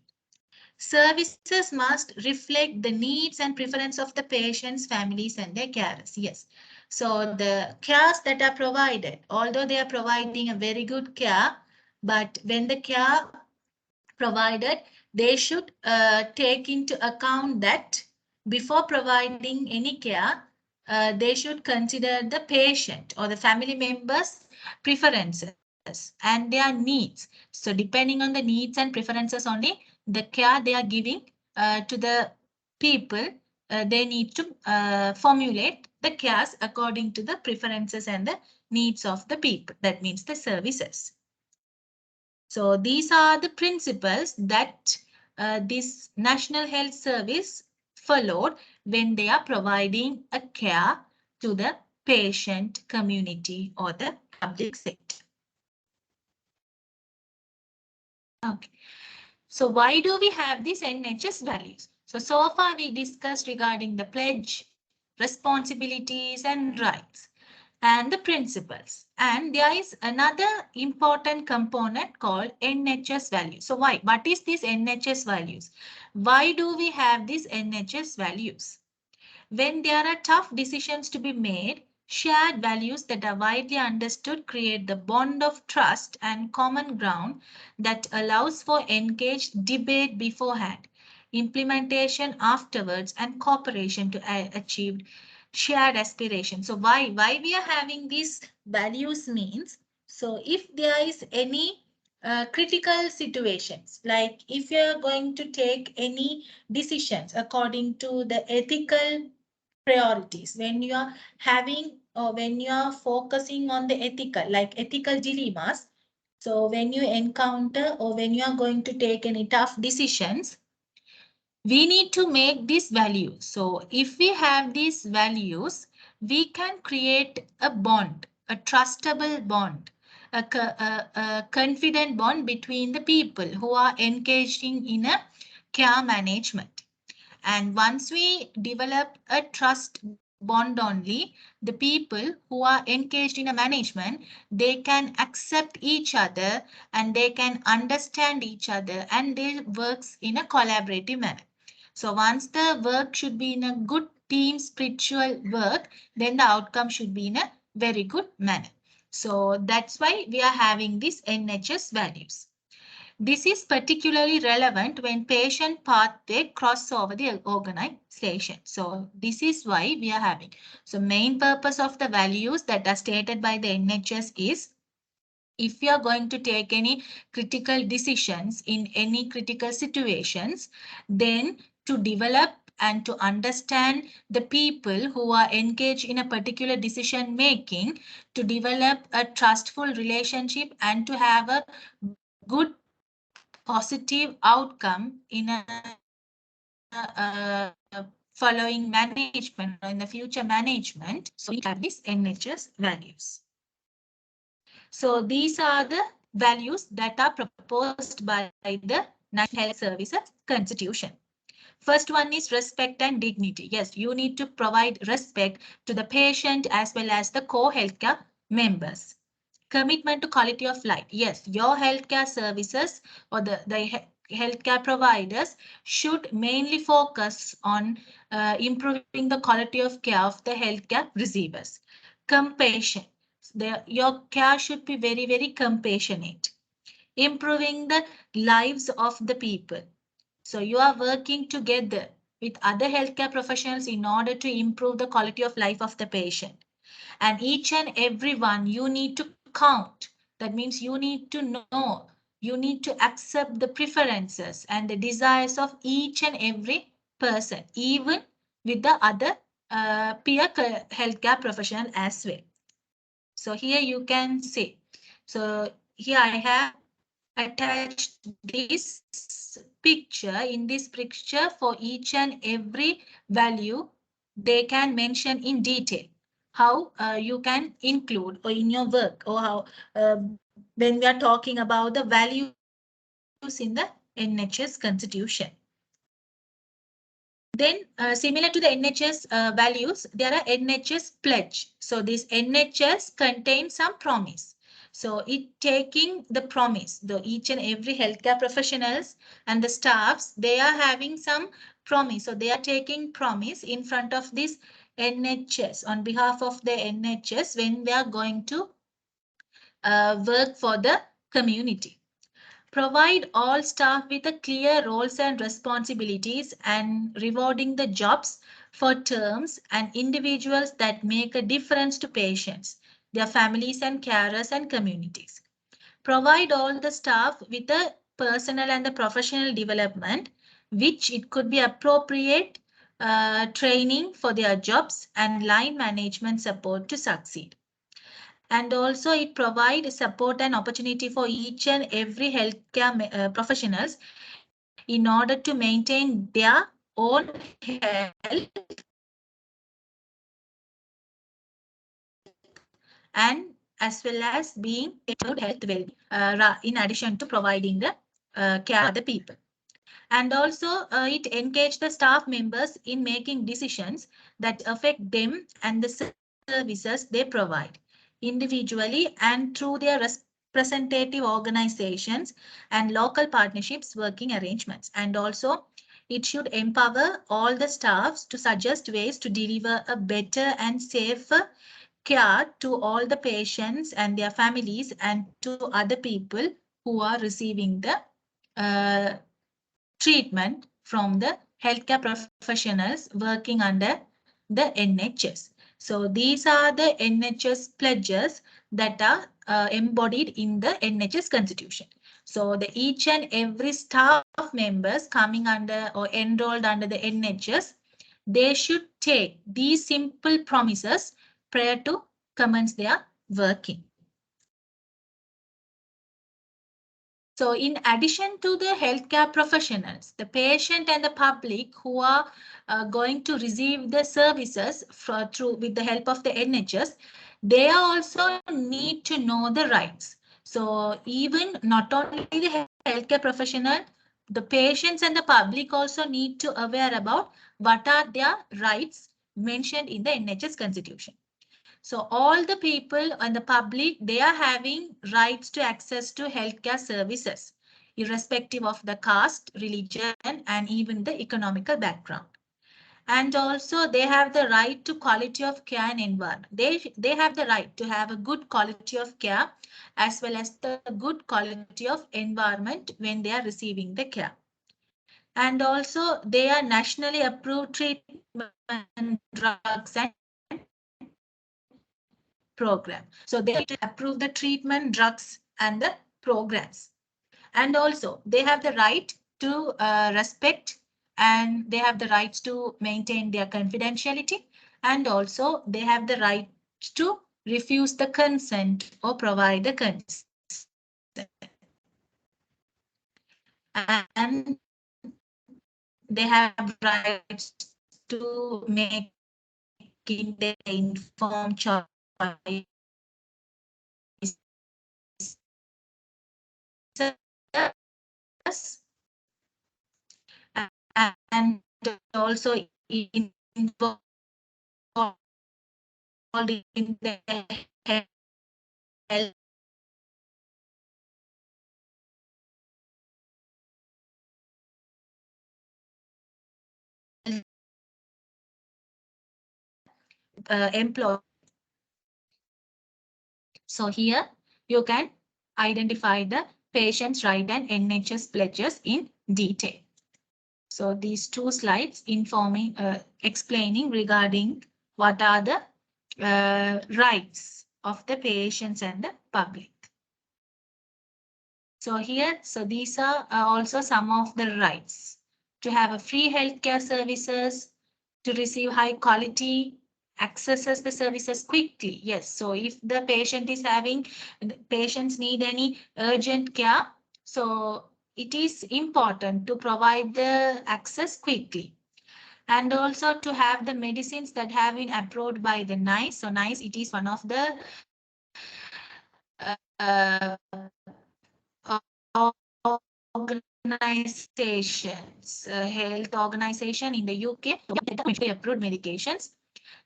A: Services must reflect the needs and preference of the patients, families and their carers. Yes. So the cares that are provided, although they are providing a very good care, but when the care provided, they should take into account that before providing any care, they should consider the patient or the family members' preferences and their needs. So depending on the needs and preferences only, the care they are giving to the people, they need to formulate the cares according to the preferences and the needs of the people. That means the services. So these are the principles that this National Health Service followed when they are providing a care to the patient, community or the public sector. Okay. So why do we have these NHS values? So far we discussed regarding the pledge, responsibilities and rights and the principles. And there is another important component called NHS values. So why? What is this NHS values? Why do we have these NHS values? When there are tough decisions to be made, shared values that are widely understood create the bond of trust and common ground that allows for engaged debate beforehand, implementation afterwards, and cooperation to achieve shared aspiration. So why we are having these values means, so if there is any critical situations, like if you are going to take any decisions according to the ethical priorities, when you are having or when you are focusing on the ethical, like ethical dilemmas. So when you encounter or when you are going to take any tough decisions, we need to make these values. So if we have these values, we can create a bond, a trustable bond, a confident bond between the people who are engaging in a care management. And once we develop a trust bond only, the people who are engaged in a management, they can accept each other and they can understand each other and they works in a collaborative manner. So once the work should be in a good team spiritual work, then the outcome should be in a very good manner. So that's why we are having these NHS values. This is particularly relevant when patient pathway cross over the organization. So this is why we are having. So main purpose of the values that are stated by the NHS is, if you are going to take any critical decisions in any critical situations, then to develop and to understand the people who are engaged in a particular decision making, to develop a trustful relationship and to have a good positive outcome in a following management or in the future management. So we have these NHS values. So these are the values that are proposed by the National Health Services Constitution. First one is respect and dignity. Yes, you need to provide respect to the patient as well as the co-healthcare members. Commitment to quality of life. Yes, your healthcare services or the healthcare providers should mainly focus on improving the quality of care of the healthcare receivers. Compassion. Your care should be very, very compassionate. Improving the lives of the people. So you are working together with other healthcare professionals in order to improve the quality of life of the patient. And each and every one you need to count. That means you need to know, you need to accept the preferences and the desires of each and every person, even with the other peer healthcare professional as well. So here you can see. So here I have attached this picture. In this picture, for each and every value, they can mention in detail how you can include or in your work, or how when we are talking about the values in the NHS Constitution. Then similar to the NHS values, there are NHS pledge. So this NHS contains some promise. So it taking the promise, the each and every healthcare professionals and the staffs, they are having some promise. So they are taking promise in front of this NHS on behalf of the NHS when they are going to work for the community. Provide all staff with a clear roles and responsibilities and rewarding the jobs for terms and individuals that make a difference to patients, their families and carers and communities. Provide all the staff with the personal and the professional development, which it could be appropriate training for their jobs and line management support to succeed. And also it provides support and opportunity for each and every healthcare professionals in order to maintain their own health and as well as being a good health well in addition to providing the care to the people. And also it engage the staff members in making decisions that affect them and the services they provide individually and through their representative organizations and local partnerships working arrangements. And also it should empower all the staffs to suggest ways to deliver a better and safer care to all the patients and their families and to other people who are receiving the treatment from the healthcare professionals working under the NHS. So these are the NHS pledges that are embodied in the NHS Constitution. So the each and every staff members coming under or enrolled under the NHS, they should take these simple promises prior to commence their working. So in addition to the healthcare professionals, the patient and the public who are going to receive the services through with the help of the NHS, they also need to know the rights. So even not only the healthcare professional, the patients and the public also need to aware about what are their rights mentioned in the NHS Constitution. So all the people and the public, they are having rights to access to healthcare services, irrespective of the caste, religion, and even the economical background. And also they have the right to quality of care and environment. They have the right to have a good quality of care as well as the good quality of environment when they are receiving the care. And also they are nationally approved treatment drugs and program. So they have to approve the treatment drugs and the programs. And also they have the right to respect, and they have the rights to maintain their confidentiality, and also they have the right to refuse the consent or provide the consent. And they have rights to making their informed choice and also involved in the health employee. So here you can identify the patient's right and NHS pledges in detail. So these two slides explaining regarding what are the rights of the patients and the public. So here, so these are also some of the rights: to have a free healthcare services, to receive high quality, accesses the services quickly. Yes, so if the patient is having, patients need any urgent care, so it is important to provide the access quickly. And also to have the medicines that have been approved by the NICE. So NICE, it is one of the uh, organizations, health organization in the UK, approved medications.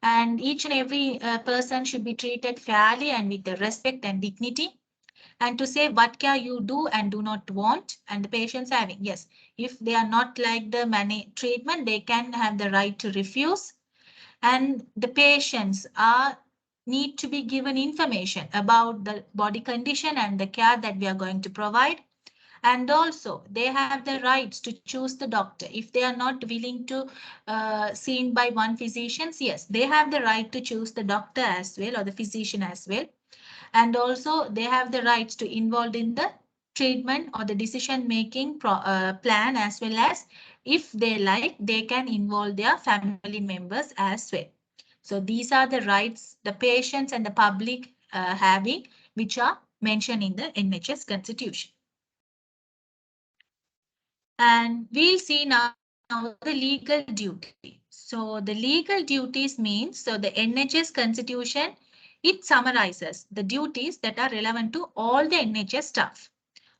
A: And each and every person should be treated fairly and with the respect and dignity. And to say what care you do and do not want, and the patients having, yes, if they are not like the treatment, they can have the right to refuse. And the patients are need to be given information about the body condition and the care that we are going to provide. And also they have the rights to choose the doctor. If they are not willing to seen by one physician, yes, they have the right to choose the doctor as well, or the physician as well. And also they have the rights to involve in the treatment or the decision making plan, as well as if they like, they can involve their family members as well. So these are the rights the patients and the public having, which are mentioned in the NHS Constitution. And we'll see now the legal duty. So the legal duties means, so the NHS Constitution, it summarizes the duties that are relevant to all the NHS staff,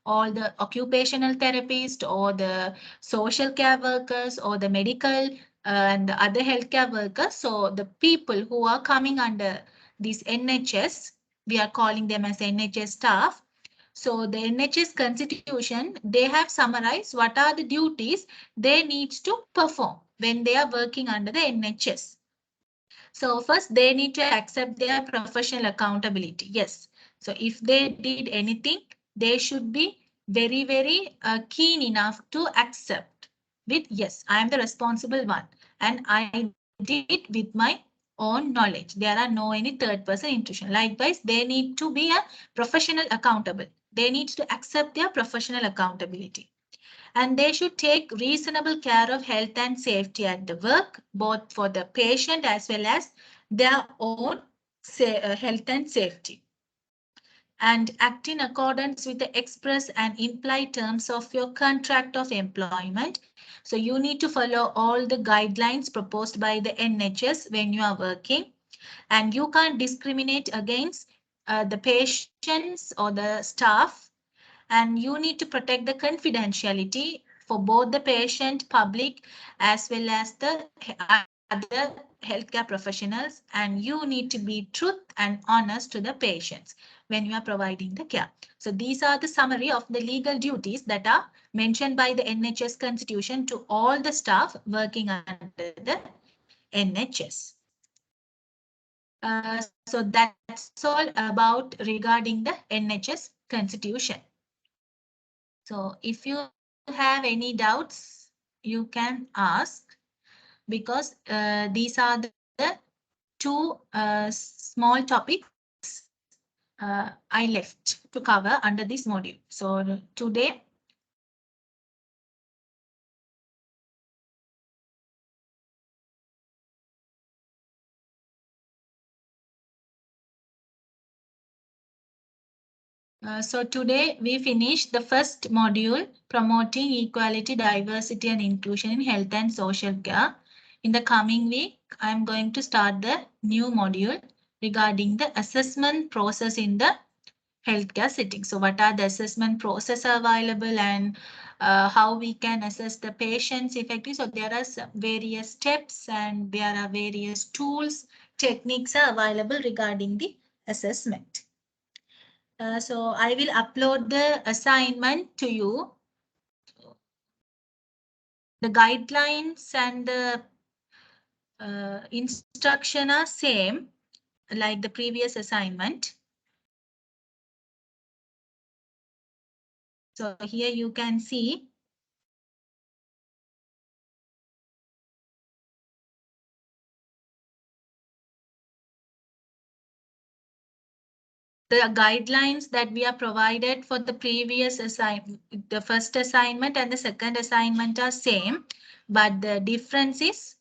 A: all the occupational therapists or the social care workers or the medical and the other healthcare workers. So the people who are coming under this NHS, we are calling them as NHS staff. So the NHS Constitution, they have summarized what are the duties they need to perform when they are working under the NHS. So first they need to accept their professional accountability. Yes. So if they did anything, they should be very, very keen enough to accept with, yes, I am the responsible one and I did with my own knowledge. There are no any third person intrusion. Likewise, they need to be a professional accountable. They need to accept their professional accountability. And they should take reasonable care of health and safety at the work, both for the patient as well as their own health and safety. And act in accordance with the express and implied terms of your contract of employment. So you need to follow all the guidelines proposed by the NHS when you are working, and you can't discriminate against the patients or the staff. And you need to protect the confidentiality for both the patient, public, as well as the other healthcare professionals, and you need to be truth and honest to the patients when you are providing the care. So these are the summary of the legal duties that are mentioned by the NHS Constitution to all the staff working under the NHS. So that's all about regarding the NHS Constitution. So if you have any doubts, you can ask, because these are the two small topics I left to cover under this module. So today, we finished the first module, promoting equality, diversity and inclusion in health and social care. In the coming week, I'm going to start the new module regarding the assessment process in the healthcare setting. So what are the assessment process available, and how we can assess the patients effectively. So there are some various steps and there are various tools, techniques are available regarding the assessment. So I will upload the assignment to you. The guidelines and the instruction are same like the previous assignment. So here you can see the guidelines that we are provided for the previous assignment. The first assignment and the second assignment are same, but the difference is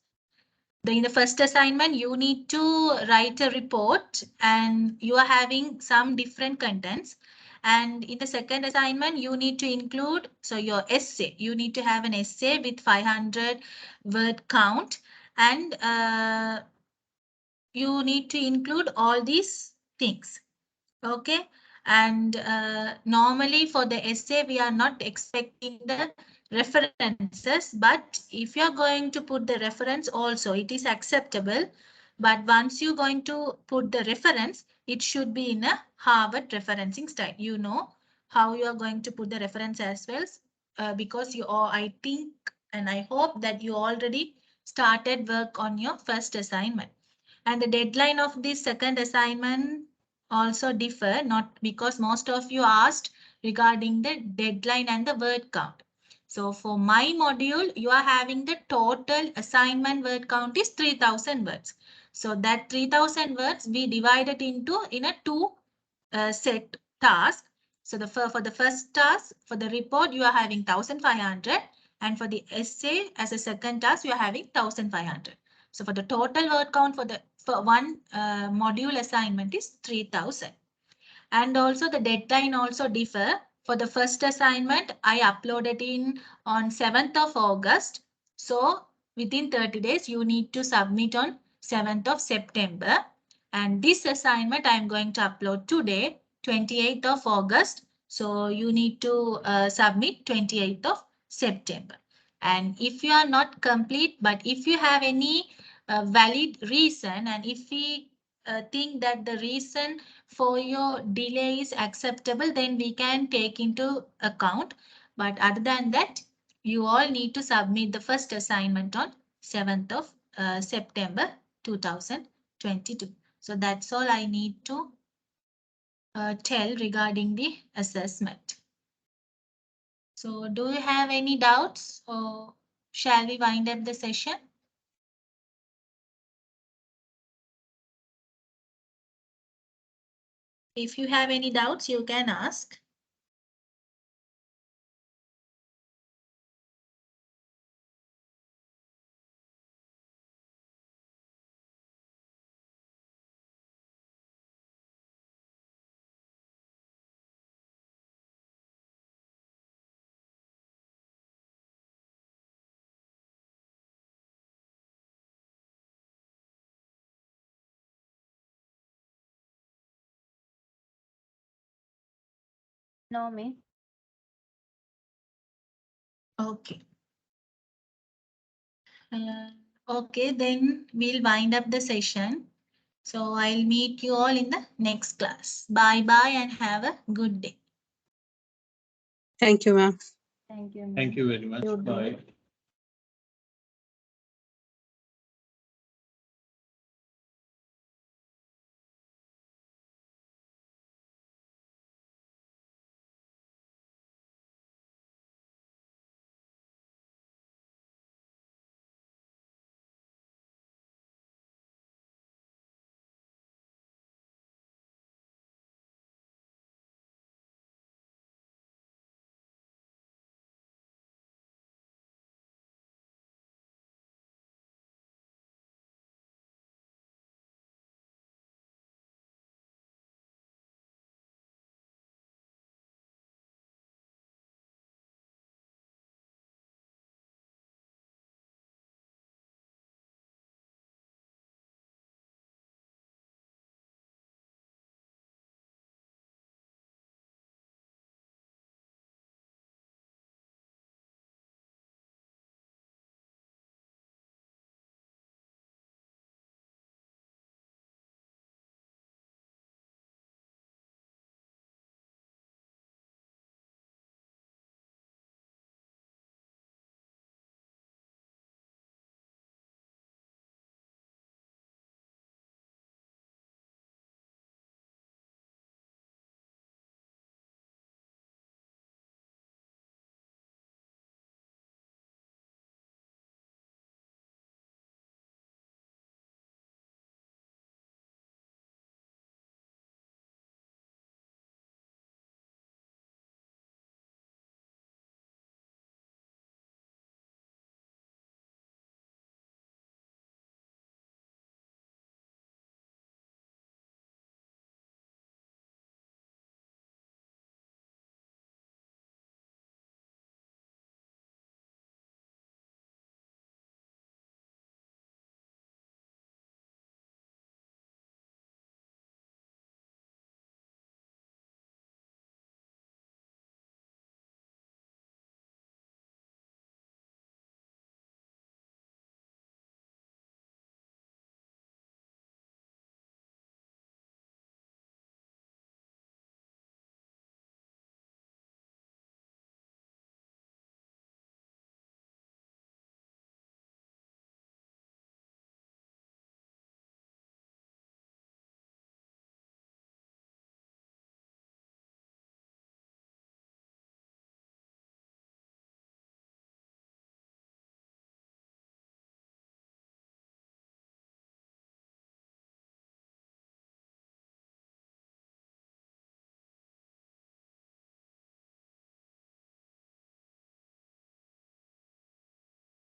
A: in the first assignment, you need to write a report and you are having some different contents. And in the second assignment, you need to include, so your essay, you need to have an essay with 500 word count, and you need to include all these things. Okay. And normally for the essay, we are not expecting the references, but if you're going to put the reference also, it is acceptable. But once you're going to put the reference, it should be in a Harvard referencing style. You know how you are going to put the reference as well, because you all, I think, and I hope that you already started work on your first assignment. And the deadline of this second assignment also differ, not because most of you asked regarding the deadline and the word count. So for my module, you are having the total assignment word count is 3000 words. So that 3000 words we divided into in a two set task. So for the first task, for the report, you are having 1500, and for the essay as a second task, you are having 1500. So for the total word count for one module assignment is 3000. And also the deadline also differ. For the first assignment, I uploaded in on 7th of August. So within 30 days, you need to submit on 7th of September. And this assignment I'm going to upload today, 28th of August. So you need to submit 28th of September. And if you are not complete, but if you have any valid reason, and if we think that the reason for your delay is acceptable, then we can take into account. But other than that, you all need to submit the first assignment on 7th of September 2022. So that's all I need to tell regarding the assessment. So do you have any doubts, or shall we wind up the session? If you have any doubts, you can ask.
B: No, miss.
A: Okay. Okay, then we'll wind up the session. So I'll meet you all in the next class. Bye bye and have a good day.
D: Thank you, ma'am.
B: Thank you.
E: Thank you very much.
B: Good day.
E: Bye.